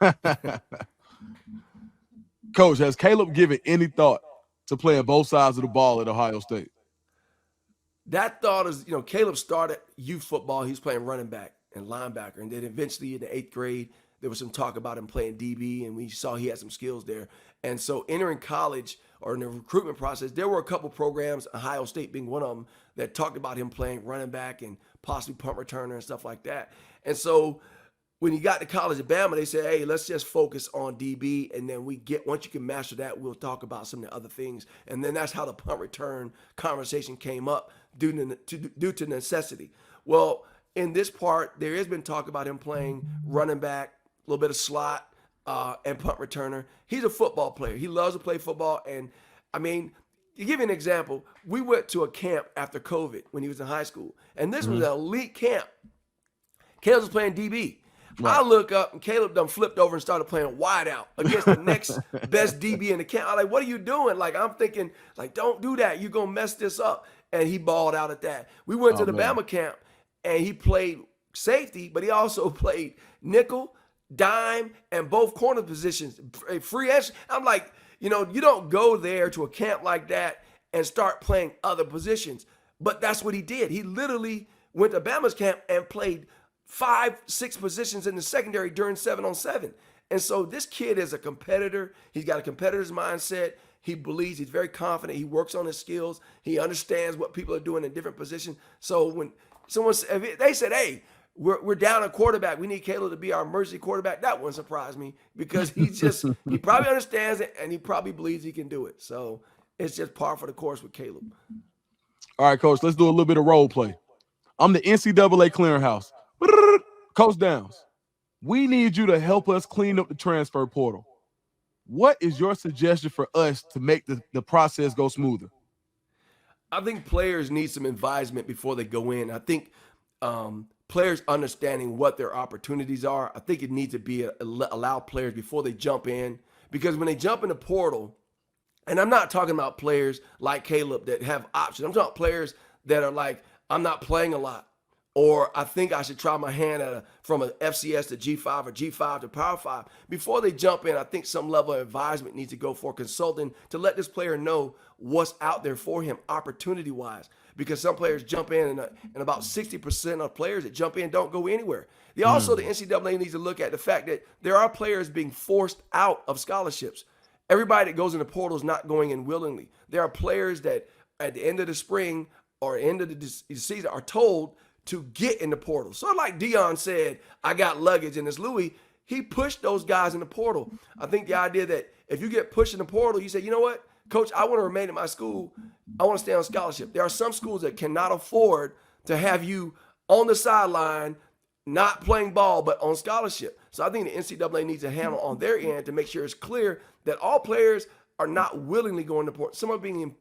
that. Coach, has Caleb given any thought to playing both sides of the ball at Ohio State? That thought is, Caleb started youth football. He was playing running back and linebacker. And then eventually in the 8th grade, there was some talk about him playing DB, and we saw he had some skills there. And so entering college or in the recruitment process, there were a couple programs, Ohio State being one of them, that talked about him playing running back and possibly punt returner and stuff like that. And so when he got to college at Bama, they said, hey, let's just focus on DB. And then once you can master that, we'll talk about some of the other things. And then that's how the punt return conversation came up due to necessity. Well, in this part, there has been talk about him playing running back, a little bit of slot, and punt returner. He's a football player. He loves to play football. And I mean, to give you an example, we went to a camp after COVID when he was in high school. And this was an elite camp. Caleb was playing DB. Right. I look up and Caleb done flipped over and started playing wide out against the next best DB in the camp. I'm like, what are you doing? Like, I'm thinking, like, don't do that. You're going to mess this up. And he balled out at that. We went to the Bama camp and he played safety, but he also played nickel, dime, and both corner positions. Free edge. I'm like, you don't go there to a camp like that and start playing other positions. But that's what he did. He literally went to Bama's camp and played 5-6 positions in the secondary during 7-on-7. And so this kid is a competitor. He's got a competitor's mindset. He believes, he's very confident. He works on his skills. He understands what people are doing in different positions. So when they said, hey, we're down a quarterback, we need Caleb to be our emergency quarterback, that wouldn't surprise me because he probably understands it and he probably believes he can do it. So it's just par for the course with Caleb. All right, Coach, let's do a little bit of role play. I'm the NCAA clearinghouse. Coach Downs, we need you to help us clean up the transfer portal. What is your suggestion for us to make the process go smoother? I think players need some advisement before they go in. I think players understanding what their opportunities are. I think it needs to be allow players before they jump in, because when they jump in the portal, and I'm not talking about players like Caleb that have options. I'm talking about players that are like, I'm not playing a lot. Or I think I should try my hand from an FCS to G5 or G5 to Power 5. Before they jump in, I think some level of advisement needs to go for consulting to let this player know what's out there for him opportunity-wise. because some players jump in, and about 60% of players that jump in don't go anywhere. The NCAA needs to look at the fact that there are players being forced out of scholarships. Everybody that goes in the portal is not going in willingly. There are players that at the end of the spring or end of the season are told to get in the portal. So like Deion said, I got luggage and it's Louis. He pushed those guys in the portal. I think the idea that if you get pushed in the portal, you say, you know what, coach, I want to remain at my school. I want to stay on scholarship. There are some schools that cannot afford to have you on the sideline, not playing ball, but on scholarship. So I think the NCAA needs to handle on their end to make sure it's clear that all players are not willingly going to portal. Some are being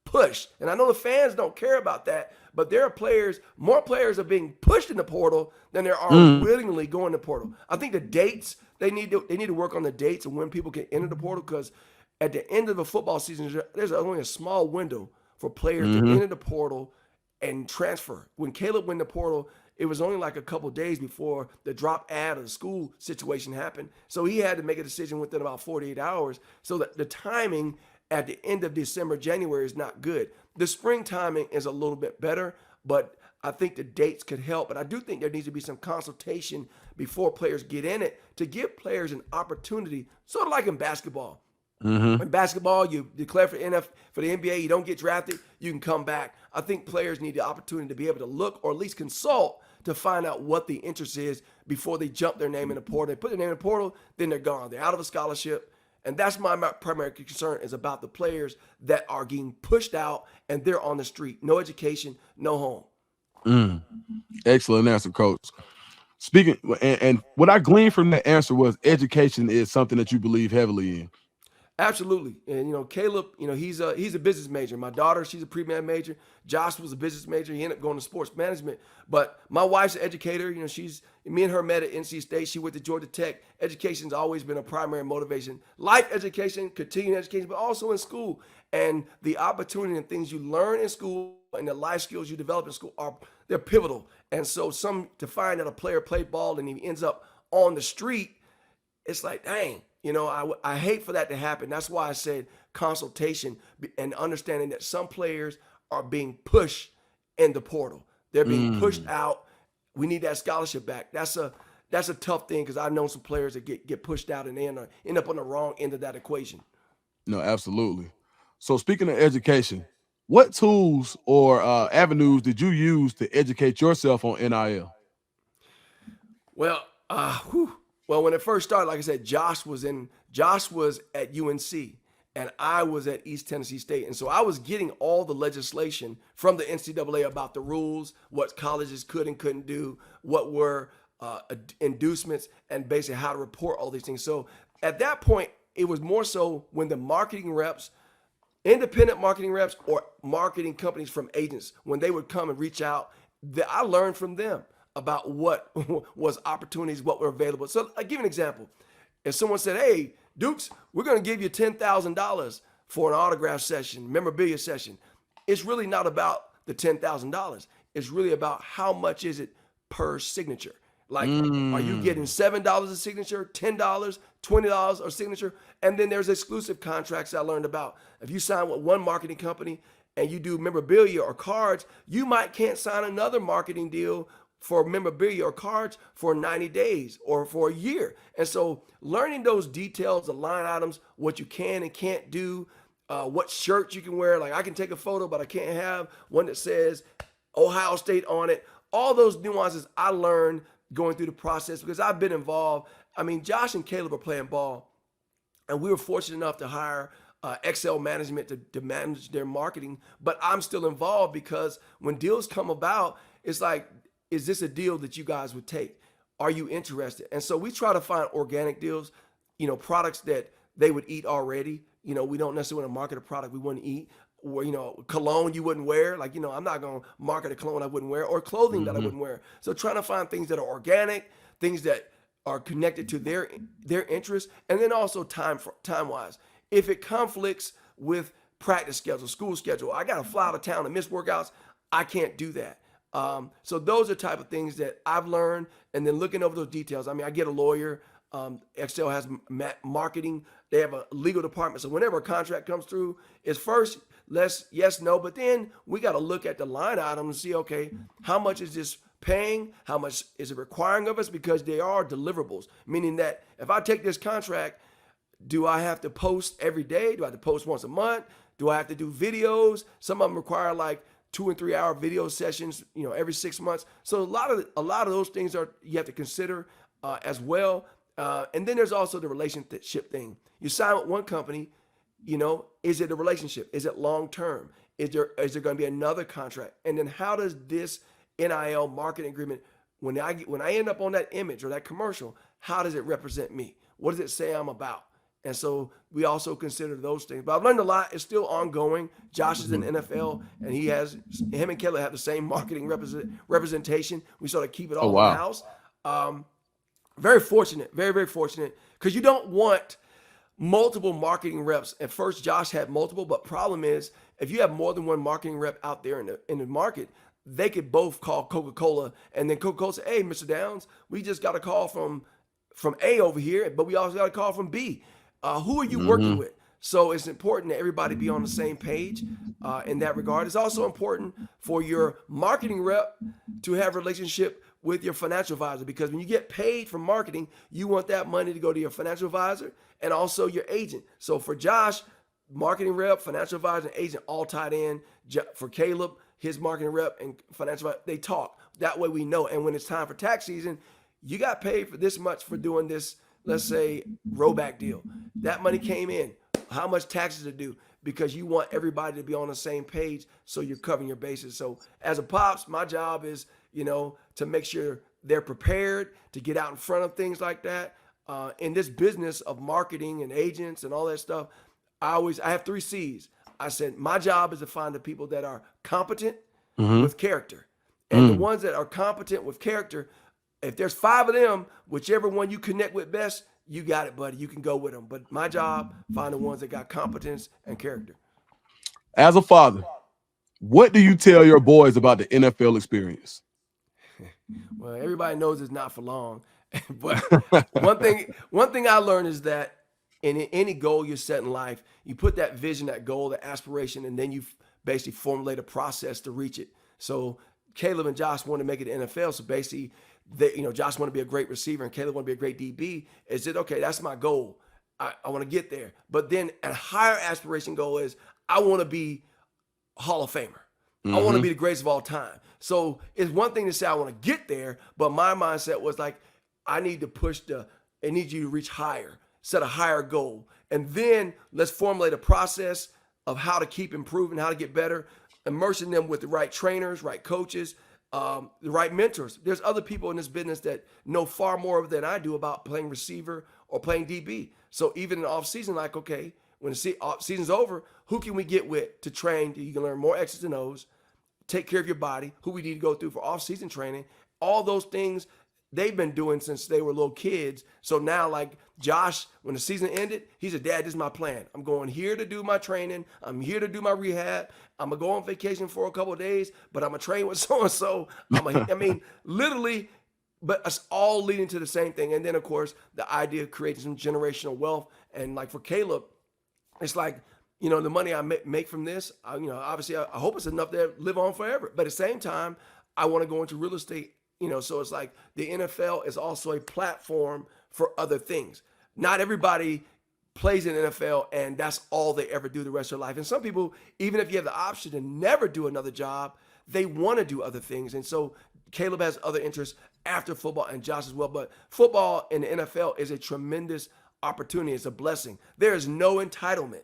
pushed. And I know the fans don't care about that, but there are players, more players are being pushed in the portal than there are willingly going to portal. I think the dates, they need to work on the dates and when people can enter the portal, because at the end of the football season, there's only a small window for players to enter the portal and transfer. When Caleb went in the portal, it was only like a couple days before the drop ad of the school situation happened. So he had to make a decision within about 48 hours. So that the timing at the end of December, January is not good. The spring timing is a little bit better, but I think the dates could help. But I do think there needs to be some consultation before players get in it to give players an opportunity, sort of like in basketball. In basketball, you declare for the NBA, you don't get drafted, you can come back. I think players need the opportunity to be able to look or at least consult to find out what the interest is before they jump their name in the portal. They put their name in the portal, then they're gone. They're out of a scholarship. And that's my primary concern, is about the players that are getting pushed out and they're on the street. No education, no home. Excellent answer, Coach. Speaking, and what I gleaned from that answer was education is something that you believe heavily in. Absolutely. And, Caleb, he's a business major. My daughter, she's a pre-med major. Josh was a business major. He ended up going to sports management. But my wife's an educator. Me and her met at NC State. She went to Georgia Tech. Education's always been a primary motivation. Life education, continuing education, but also in school. And the opportunity and things you learn in school and the life skills you develop in school they're pivotal. And so to find that a player played ball and he ends up on the street, it's like, dang. I hate for that to happen. That's why I said consultation and understanding that some players are being pushed in the portal. They're being pushed out. We need that scholarship back. That's a tough thing, because I've known some players that get pushed out and they end up on the wrong end of that equation. No, absolutely. So speaking of education, what tools or avenues did you use to educate yourself on NIL? Well, Well, when it first started, like I said, Josh was at UNC and I was at East Tennessee State. And so I was getting all the legislation from the NCAA about the rules, what colleges could and couldn't do, what were inducements, and basically how to report all these things. So at that point, it was more so when the marketing reps, independent marketing reps or marketing companies from agents, when they would come and reach out, that I learned from them about what was opportunities, what were available. So I'll give you an example. If someone said, hey, Dukes, we're going to give you $10,000 for an autograph session, memorabilia session. It's really not about the $10,000. It's really about how much is it per signature. Like, are you getting $7 a signature, $10, $20 a signature? And then there's exclusive contracts I learned about. If you sign with one marketing company and you do memorabilia or cards, you can't sign another marketing deal for memorabilia or cards for 90 days or for a year. And so learning those details, the line items, what you can and can't do, what shirt you can wear. Like, I can take a photo, but I can't have one that says Ohio State on it. All those nuances I learned going through the process, because I've been involved. I mean, Josh and Caleb are playing ball, and we were fortunate enough to hire Excel management to manage their marketing. But I'm still involved, because when deals come about, it's like, is this a deal that you guys would take? Are you interested? And so we try to find organic deals, products that they would eat already. We don't necessarily want to market a product we wouldn't eat, or, cologne you wouldn't wear. Like, I'm not going to market a cologne I wouldn't wear, or clothing that I wouldn't wear. So trying to find things that are organic, things that are connected to their interests, and then also time-wise. If it conflicts with practice schedule, school schedule, I got to fly out of town and miss workouts, I can't do that. So those are type of things that I've learned, and then looking over those details. I mean, I get a lawyer. Excel has marketing. They have a legal department. So whenever a contract comes through, it's first yes, no. But then we got to look at the line item and see, okay, how much is this paying? How much is it requiring of us? Because they are deliverables, meaning that if I take this contract, do I have to post every day? Do I have to post once a month? Do I have to do videos? Some of them require like 2 and 3 hour video sessions, every 6 months. So a lot of those things are you have to consider as well. And then there's also the relationship thing. You sign with one company, is it a relationship? Is it long term? Is there going to be another contract? And then how does this NIL marketing agreement, when I end up on that image or that commercial, how does it represent me? What does it say I'm about? And so we also consider those things. But I've learned a lot. It's still ongoing. Josh is in the NFL, and him and Kelly have the same marketing representation. We sort of keep it all in the house. Very fortunate, very, very fortunate, because you don't want multiple marketing reps. At first, Josh had multiple, but problem is if you have more than one marketing rep out there in the market, they could both call Coca-Cola, and then Coca-Cola say, "Hey, Mr. Downs, we just got a call from A over here, but we also got a call from B. Who are you working with?" So it's important that everybody be on the same page in that regard. It's also important for your marketing rep to have a relationship with your financial advisor, because when you get paid for marketing, you want that money to go to your financial advisor and also your agent. So for Josh, marketing rep, financial advisor, and agent all tied in. For Caleb, his marketing rep and financial advisor, they talk. That way we know. And when it's time for tax season, you got paid for this much for doing this, let's say, rollback deal. That money came in. How much taxes to do? Because you want everybody to be on the same page so you're covering your bases. So as a pops, my job is, to make sure they're prepared to get out in front of things like that. In this business of marketing and agents and all that stuff, I have 3 C's. I said, my job is to find the people that are competent with character. And the ones that are competent with character, if there's 5 of them, whichever one you connect with best, you got it, buddy. You can go with them. But my job, find the ones that got competence and character. As a father, what do you tell your boys about the NFL experience? Well, everybody knows it's not for long. But one thing I learned is that in any goal you set in life, you put that vision, that goal, that aspiration, and then you basically formulate a process to reach it. So Caleb and Josh want to make it to NFL. So basically, Josh want to be a great receiver and Caleb want to be a great DB. Is it okay? That's my goal. I want to get there. But then a higher aspiration goal is I want to be Hall of Famer. I want to be the greatest of all time. So it's one thing to say I want to get there, but my mindset was like, I need to I need you to reach higher, set a higher goal. And then let's formulate a process of how to keep improving, how to get better, immersing them with the right trainers, right coaches, the right mentors. There's other people in this business that know far more than I do about playing receiver or playing DB. So even in the off season, like, okay, when the season's over, who can we get with to train? You can learn more X's and O's, take care of your body, who we need to go through for off-season training. All those things they've been doing since they were little kids. So now, like Josh, when the season ended, he said, "Dad, this is my plan. I'm going here to do my training. I'm here to do my rehab. I'm going to go on vacation for a couple of days, but I'm going to train with so-and-so." Literally, but it's all leading to the same thing. And then, of course, the idea of creating some generational wealth. And like for Caleb, it's like, the money I make from this, obviously I hope it's enough to live on forever. But at the same time, I want to go into real estate, so it's like the NFL is also a platform for other things. Not everybody plays in the NFL and that's all they ever do the rest of their life. And some people, even if you have the option to never do another job, they want to do other things. And so Caleb has other interests after football and Josh as well. But football in the NFL is a tremendous opportunity. It's a blessing. There is no entitlement.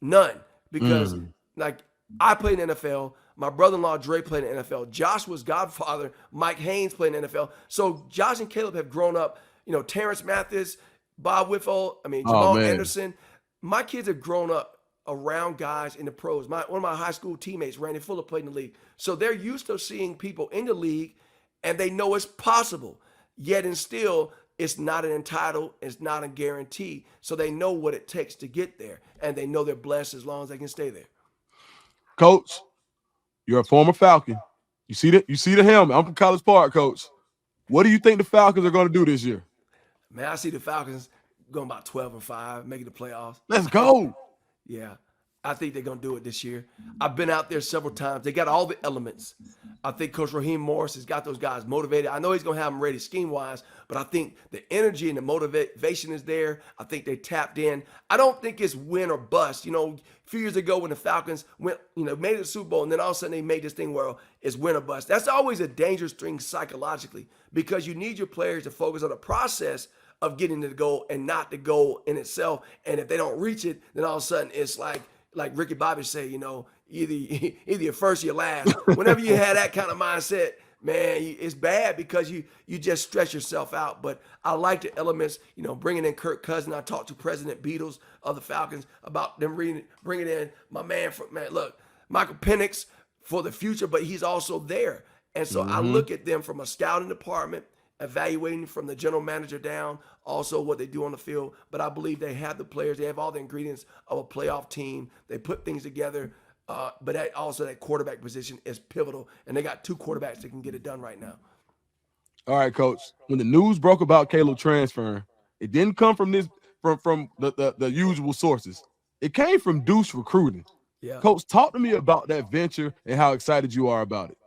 None. Because like I played in the NFL. My brother-in-law Dre played in the NFL. Josh was godfather. Mike Haynes played in the NFL. So Josh and Caleb have grown up, Terrence Mathis, Bob Whitfield, Jamal Anderson. My kids have grown up around guys in the pros. One of my high school teammates, Randy Phillip, played in the league. So they're used to seeing people in the league and they know it's possible. Yet and still, it's not an entitled, it's not a guarantee. So they know what it takes to get there. And they know they're blessed as long as they can stay there. Coach, you're a former Falcon. You see the helmet. I'm from College Park, Coach. What do you think the Falcons are going to do this year? Man, I see the Falcons going about 12-5, making the playoffs. Let's go. Yeah. I think they're going to do it this year. I've been out there several times. They got all the elements. I think Coach Raheem Morris has got those guys motivated. I know he's going to have them ready scheme-wise, but I think the energy and the motivation is there. I think they tapped in. I don't think it's win or bust. A few years ago when the Falcons went, made it to the Super Bowl, and then all of a sudden they made this thing where it's win or bust. That's always a dangerous thing psychologically because you need your players to focus on the process of getting to the goal and not the goal in itself. And if they don't reach it, then all of a sudden it's like Ricky Bobby say, either you're first or you're last. Whenever you have that kind of mindset, man, it's bad because you just stress yourself out. But I like the elements, bringing in Kirk Cousins. I talked to President Beatles of the Falcons about them bringing in my man, look, Michael Penix for the future, but he's also there. And so I look at them from a scouting department, evaluating from the general manager down, also what they do on the field. But I believe they have the players. They have all the ingredients of a playoff team. They put things together. But that quarterback position is pivotal. And they got 2 quarterbacks that can get it done right now. All right, Coach. When the news broke about Caleb transferring, it didn't come from the usual sources. It came from Deuce Recruiting. Yeah. Coach, talk to me about that venture and how excited you are about it.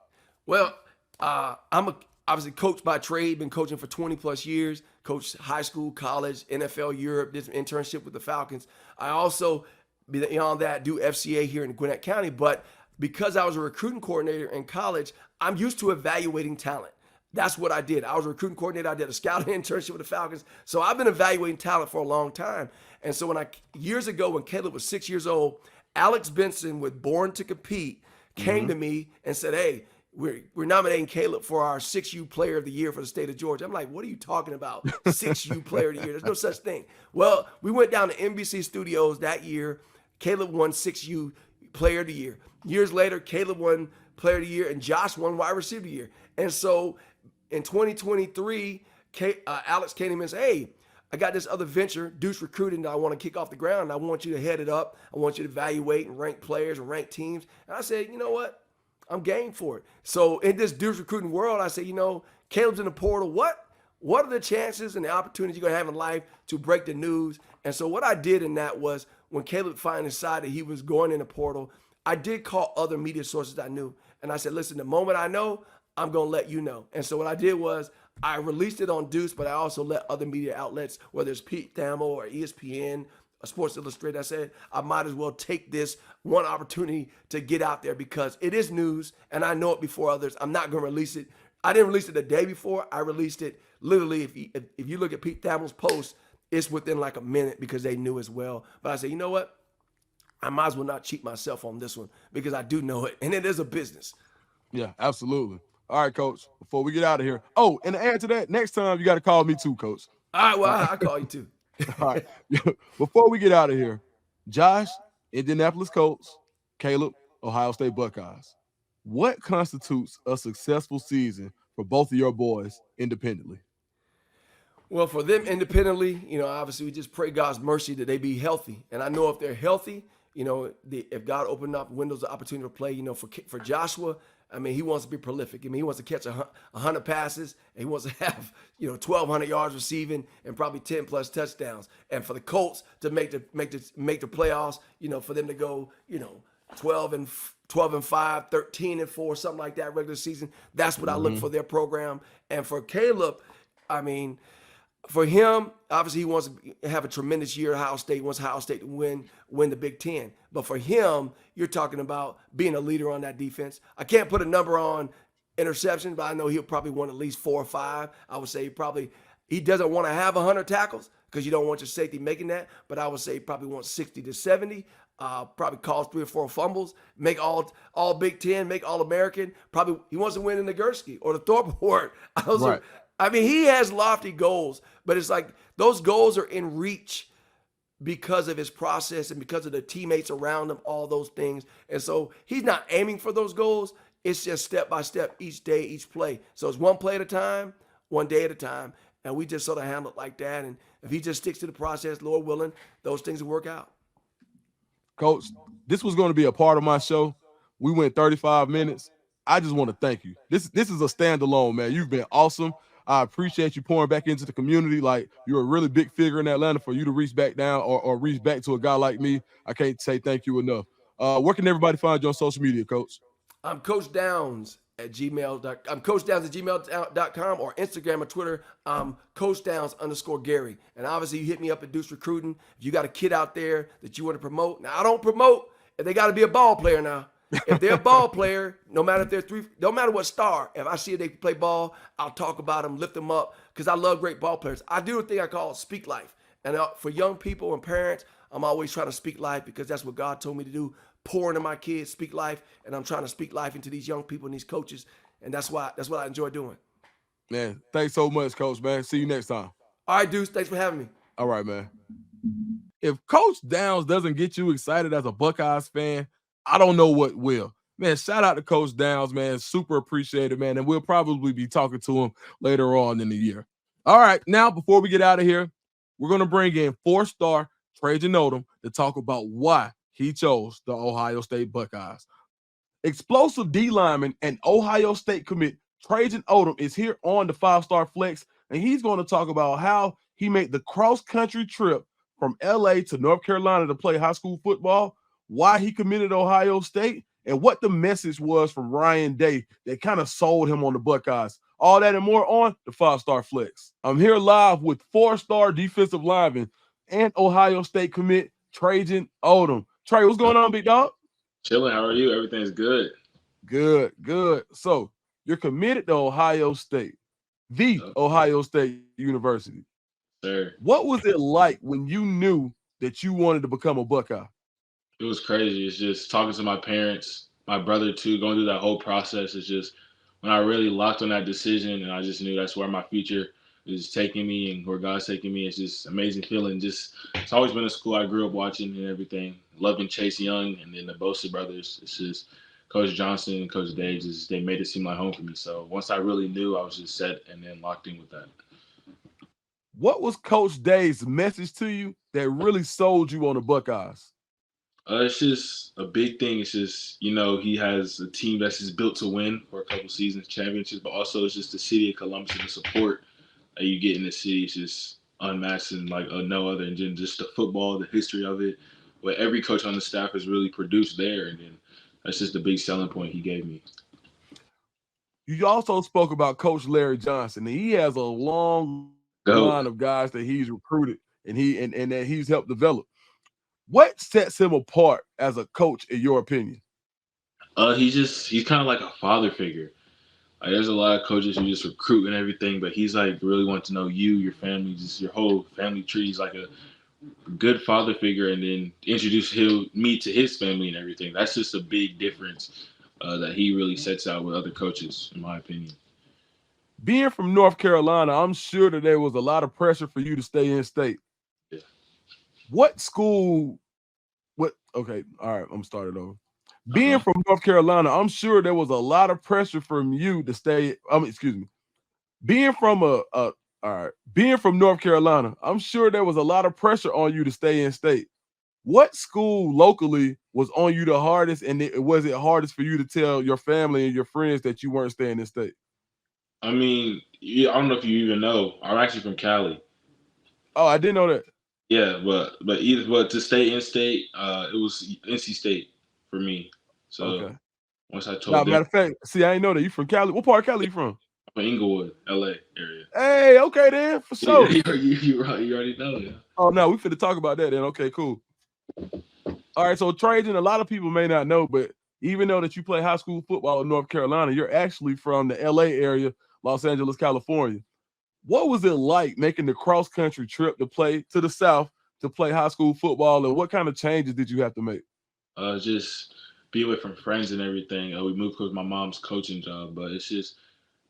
Well, I'm obviously coached by trade, been coaching for 20 plus years, coached high school, college, NFL, Europe, did some internship with the Falcons. I also, beyond that, do FCA here in Gwinnett County. But because I was a recruiting coordinator in college, I'm used to evaluating talent. That's what I did. I was a recruiting coordinator. I did a scouting internship with the Falcons. So I've been evaluating talent for a long time. And so years ago, when Caleb was 6 years old, Alex Benson with Born to Compete came to me and said, hey, we're nominating Caleb for our 6U Player of the Year for the state of Georgia. I'm like, what are you talking about? 6U Player of the Year? There's no such thing. Well, we went down to NBC Studios that year. Caleb won 6U Player of the Year. Years later, Caleb won Player of the Year, and Josh won Wide Receiver of the Year. And so in 2023, Alex came to me and said, hey, I got this other venture, Deuce Recruiting, that I want to kick off the ground. And I want you to head it up. I want you to evaluate and rank players and rank teams. And I said, you know what? I'm game for it. So in this Deuce Recruiting world, I say, Caleb's in the portal. What are the chances and the opportunities you're going to have in life to break the news? And so what I did in that was when Caleb finally decided he was going in the portal, I did call other media sources I knew. And I said, listen, the moment I know, I'm going to let you know. And so what I did was I released it on Deuce, but I also let other media outlets, whether it's Pete Thamel or ESPN, Sports Illustrated, I said, I might as well take this one opportunity to get out there because it is news and I know it before others. I'm not going to release it. I didn't release it the day before. I released it literally, if you look at Pete Thamel's post, it's within like a minute because they knew as well. But I said, you know what? I might as well not cheat myself on this one because I do know it and it is a business. Yeah, absolutely. All right, Coach, before we get out of here. Oh, and to add to that, next time you got to call me too, Coach. All right, well, I'll call you too. All right. Before we get out of here, Josh, Indianapolis Colts, Caleb, Ohio State Buckeyes. What constitutes a successful season for both of your boys independently? Well, for them independently, obviously we just pray God's mercy that they be healthy. And I know if they're healthy, if God opened up windows of opportunity to play, for Joshua, I mean, he wants to be prolific. I mean, he wants to catch 100 passes, and he wants to have 1,200 yards receiving and probably 10 plus touchdowns. And for the Colts to make the playoffs, for them to go 12 and 5, 13 and 4, something like that regular season. That's what I look for their program. And for Caleb, I mean, for him, obviously he wants to have a tremendous year at Ohio State. He wants Ohio State to win the Big Ten. But for him, you're talking about being a leader on that defense. I can't put a number on interceptions, but I know he'll probably want at least 4 or 5. I would say he doesn't want to have 100 tackles because you don't want your safety making that. But I would say he probably wants 60 to 70. Probably cause 3 or 4 fumbles, make all Big Ten, make All-American. Probably he wants to win in the Gursky or the Thorpe Award. Right. I mean, he has lofty goals, but it's like those goals are in reach because of his process and because of the teammates around him, all those things. And so he's not aiming for those goals. It's just step by step, each day, each play. So it's one play at a time, one day at a time. And we just sort of handle it like that. And if he just sticks to the process, Lord willing, those things will work out. Coach, this was going to be a part of my show. We went 35 minutes. I just want to thank you. This is a standalone, man. You've been awesome. I appreciate you pouring back into the community. Like, you're a really big figure in Atlanta. For you to reach back down or reach back to a guy like me, I can't say thank you enough. Where can everybody find you on social media, Coach? I'm Coach Downs at gmail. I'm Coach Downs at gmail.com or Instagram or Twitter. I'm Coach Downs _Gary. And obviously, you hit me up at Deuce Recruiting. If you got a kid out there that you want to promote. Now, I don't promote if they got to be a ball player now. If they're a ball player, no matter if they're no matter what star, if I see if they play ball, I'll talk about them, lift them up, because I love great ball players. I do a thing I call speak life. And for young people and parents, I'm always trying to speak life because that's what God told me to do. Pour into my kids, speak life, and I'm trying to speak life into these young people and these coaches, and that's what I enjoy doing. Man, thanks so much, Coach, man. See you next time. All right, Deuce, thanks for having me. All right, man. If Coach Downs doesn't get you excited as a Buckeyes fan, I don't know what will. Man, shout out to Coach Downs, man. Super appreciated, man. And we'll probably be talking to him later on in the year. All right, now, before we get out of here, we're going to bring in 4-star Trajen Odom to talk about why he chose the Ohio State Buckeyes. Explosive D lineman and Ohio State commit Trajen Odom is here on the 5-star flex, and he's going to talk about how he made the cross-country trip from LA to North Carolina to play high school football, why he committed Ohio State, and what the message was from Ryan Day that kind of sold him on the Buckeyes. All that and more on the 5-star flex. I'm here live with 4-star defensive lineman and Ohio State commit Trajen Odom. Trey, what's going on, big dog? Chilling. How are you? Everything's good. Good, good. So you're committed to Ohio State, the Ohio State University. Sir. What was it like when you knew that you wanted to become a Buckeye? It was crazy. It's just talking to my parents, my brother too, going through that whole process. It's just when I really locked on that decision and I just knew that's where my future is taking me and where God's taking me. It's just amazing feeling. Just it's always been a school I grew up watching and everything. Loving Chase Young and then the Bosa brothers. It's just Coach Johnson and Coach Dages, they made it seem like home for me. So once I really knew, I was just set and then locked in with that. What was Coach Day's message to you that really sold you on the Buckeyes? It's just a big thing. It's just, he has a team that's just built to win for a couple seasons, championships, but also it's just the city of Columbus and the support that you get in the city is just unmatched and like no other. And then just the football, the history of it, what every coach on the staff has really produced there. And then that's just the big selling point he gave me. You also spoke about Coach Larry Johnson, and he has a long line of guys that he's recruited and that he's helped develop. What sets him apart as a coach, in your opinion? He's kind of like a father figure. Like, there's a lot of coaches who just recruit and everything, but he's like really want to know you, your family, just your whole family tree. He's like a good father figure, and then introduce me to his family and everything. That's just a big difference that he really sets out with other coaches, in my opinion. Being from North Carolina, I'm sure that there was a lot of pressure for you to stay in state. Yeah. What school? Okay, all right, I'm starting over. Being from North Carolina, I'm sure there was a lot of pressure from you to stay. Being from being from North Carolina, I'm sure there was a lot of pressure on you to stay in state. What school locally was on you the hardest, and was it hardest for you to tell your family and your friends that you weren't staying in state? I mean, I don't know if you even know. I'm actually from Cali. Oh, I didn't know that. Yeah, but to stay in state, it was NC State for me. So okay. Once I told them, matter of fact, see, I didn't know that you from Cali. What part of Cali you from? I'm from Inglewood, LA area. Hey, okay then, for sure. You already know, yeah. Oh no, we finna talk about that then. Okay, cool. All right, so Trajen, a lot of people may not know, but even though that you play high school football in North Carolina, you're actually from the LA area, Los Angeles, California. What was it like making the cross-country trip to play to the South to play high school football, and what kind of changes did you have to make? Just be away from friends and everything. We moved because my mom's coaching job, but it's just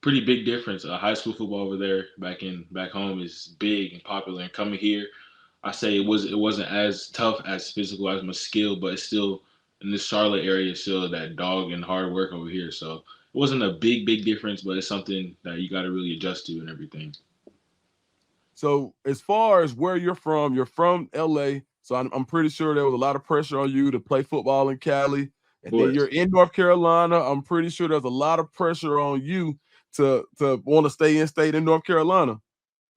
pretty big difference. High school football over there back home is big and popular, and coming here, I say it wasn't as tough, as physical, as much skill, but it's still in this Charlotte area, still that dog and hard work over here. So it wasn't a big difference, but it's something that you got to really adjust to and everything. So as far as where you're from LA. So I'm pretty sure there was a lot of pressure on you to play football in Cali. And then you're in North Carolina. I'm pretty sure there's a lot of pressure on you to want to stay in state in North Carolina.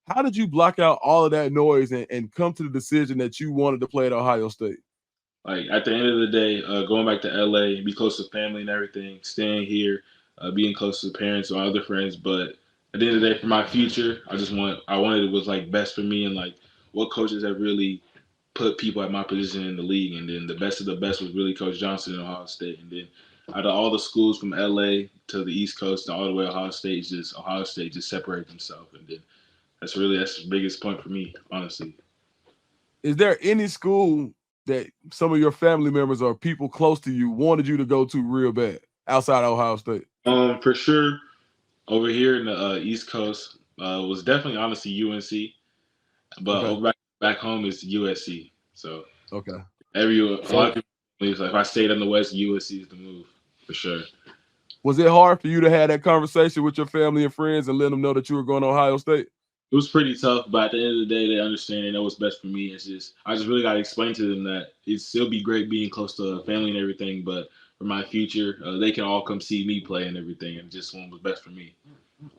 How did you block out all of that noise and come to the decision that you wanted to play at Ohio State? Like at the end of the day, going back to LA, be close to family and everything, staying here, being close to parents or other friends. But at the end of the day, for my future, I wanted it was like best for me and like what coaches have really put people at my position in the league. And then the best of the best was really Coach Johnson in Ohio State. And then out of all the schools from LA to the East Coast to all the way to Ohio State just separated themselves. And then that's the biggest point for me, honestly. Is there any school that some of your family members or people close to you wanted you to go to real bad outside of Ohio State? For sure, over here in the East Coast was definitely honestly UNC, but Okay. over back home is USC. So Okay. a lot of people believe like if I stayed in the West, USC is the move for sure. Was it hard for you to have that conversation with your family and friends and let them know that you were going to Ohio State? It was pretty tough, but at the end of the day, they understand and know what's best for me. I just really got to explain to them that it'd still be great being close to family and everything, but for my future, they can all come see me play and everything, and just one was best for me.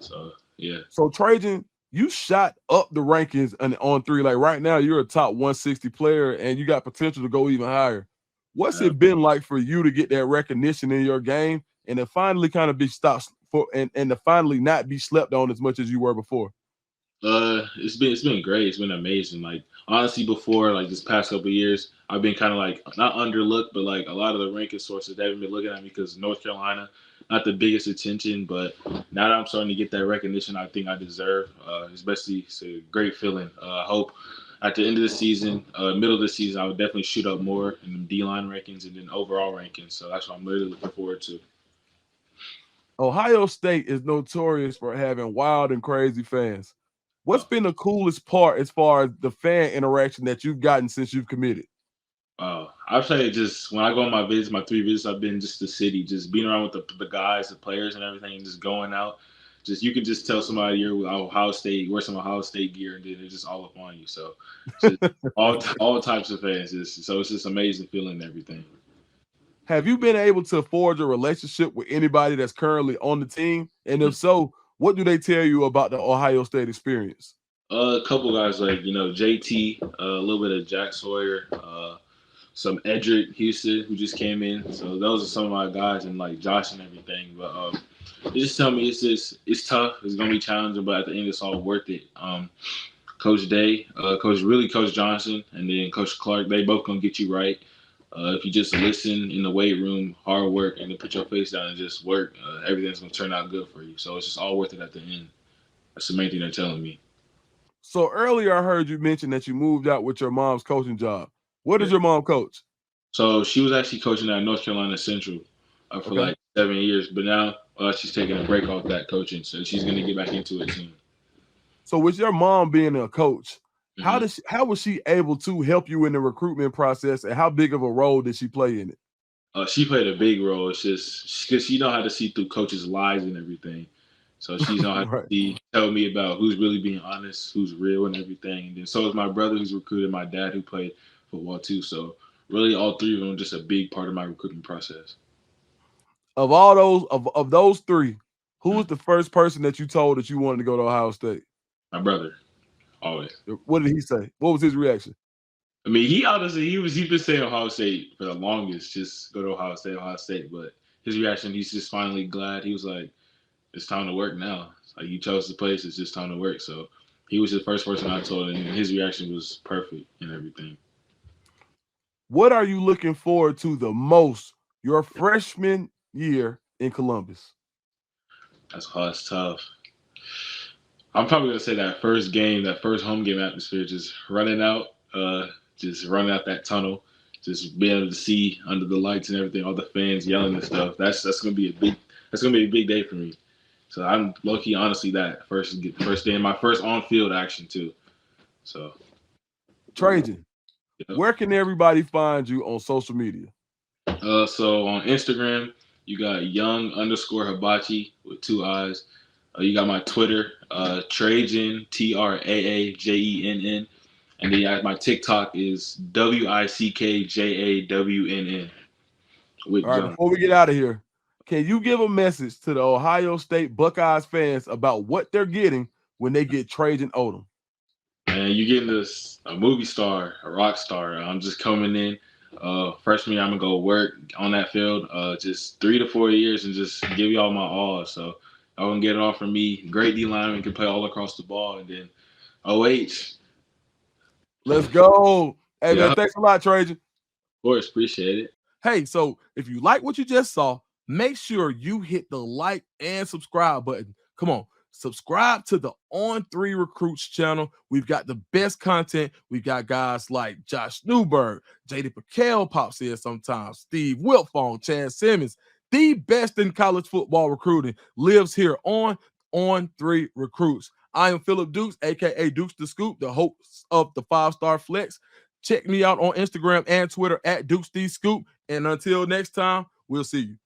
So yeah. So Trajan, you shot up the rankings on three. Like right now, you're a top 160 player, and you got potential to go even higher. What's it been like for you to get that recognition in your game and to finally kind of be stopped and to finally not be slept on as much as you were before? It's been great. It's been amazing. Like honestly, before like this past couple of years, I've been kind of like not underlooked, but like a lot of the ranking sources they haven't been looking at me because North Carolina, not the biggest attention. But now that I'm starting to get that recognition, I think I deserve. It's a great feeling. I hope at the end of the season, middle of the season, I would definitely shoot up more in the D-line rankings and then overall rankings. So that's what I'm really looking forward to. Ohio State is notorious for having wild and crazy fans. What's been the coolest part as far as the fan interaction that you've gotten since you've committed? I'd say just when I go on my 3 visits, I've been just the city, just being around with the guys, the players and everything, and just going out. Just you can just tell somebody you're with Ohio State, wear some Ohio State gear, and then they're just all up on you. So just all types of fans. So it's just amazing feeling and everything. Have you been able to forge a relationship with anybody that's currently on the team? And if so, what do they tell you about the Ohio State experience? A couple guys like JT, a little bit of Jack Sawyer, some Edric Houston who just came in. So those are some of my guys and like Josh and everything. But they just tell me it's tough. It's gonna be challenging, but at the end it's all worth it. Coach Day, Coach Johnson, and then Coach Clark, they both gonna get you right. If you just listen in the weight room, hard work, and then put your face down and just work, everything's gonna turn out good for you. So it's just all worth it at the end. That's the main thing they're telling me. So earlier I heard you mention that you moved out with your mom's coaching job. What does your mom coach? So she was actually coaching at North Carolina Central for like 7 years, but now she's taking a break off that coaching, so she's gonna get back into it soon. So with your mom being a coach, how was she able to help you in the recruitment process, and how big of a role did she play in it? She played a big role. It's just because she know how to see through coaches' lies and everything. So she's know how to tell me about who's really being honest, who's real, and everything. And then so is my brother who's recruited, my dad who played football too. So really, all three of them are just a big part of my recruitment process. Of all those of those three, who was the first person that you told that you wanted to go to Ohio State? My brother, always. What did he say? What was his reaction? I mean, he's been saying Ohio State for the longest, just go to Ohio State. But his reaction, he's just finally glad. He was like, it's time to work now. Like you chose the place, it's just time to work. So he was the first person I told, and his reaction was perfect and everything. What are you looking forward to the most your freshman year in Columbus? That's tough. I'm probably gonna say that first home game atmosphere, just running out that tunnel, just being able to see under the lights and everything, all the fans yelling and stuff. That's gonna be a big day for me. So I'm low-key, honestly, that first day, my first on-field action too. So, Trajan, where can everybody find you on social media? So on Instagram, you got young_hibachi with 2 eyes. You got my Twitter, Trajen, TRAAJENN. And then my TikTok is WICKJAWNN. All right, before we get out of here, can you give a message to the Ohio State Buckeyes fans about what they're getting when they get Trajen Odom? Man, you getting this a movie star, a rock star. I'm just coming in. Freshman year, I'm gonna go work on that field. Just 3 to 4 years and just give y'all my all. So I gonna get it all from me. Great D lineman, can play all across the ball, and then OH. Let's go. Hey, Yeah, man, thanks a lot, Trajan. of course, appreciate it. Hey, so if you like what you just saw, make sure you hit the like and subscribe button. Come on, subscribe to the On 3 Recruits channel. We've got the best content. We've got guys like Josh Newberg, JD Piquel pops in sometimes, Steve Wiltfong, Chad Simmons. The best in college football recruiting lives here on 3 Recruits. I am Phillip Dukes, aka Dukes the Scoop, the host of the 5-Star Flex. Check me out on Instagram and Twitter at Dukes the Scoop. And until next time, we'll see you.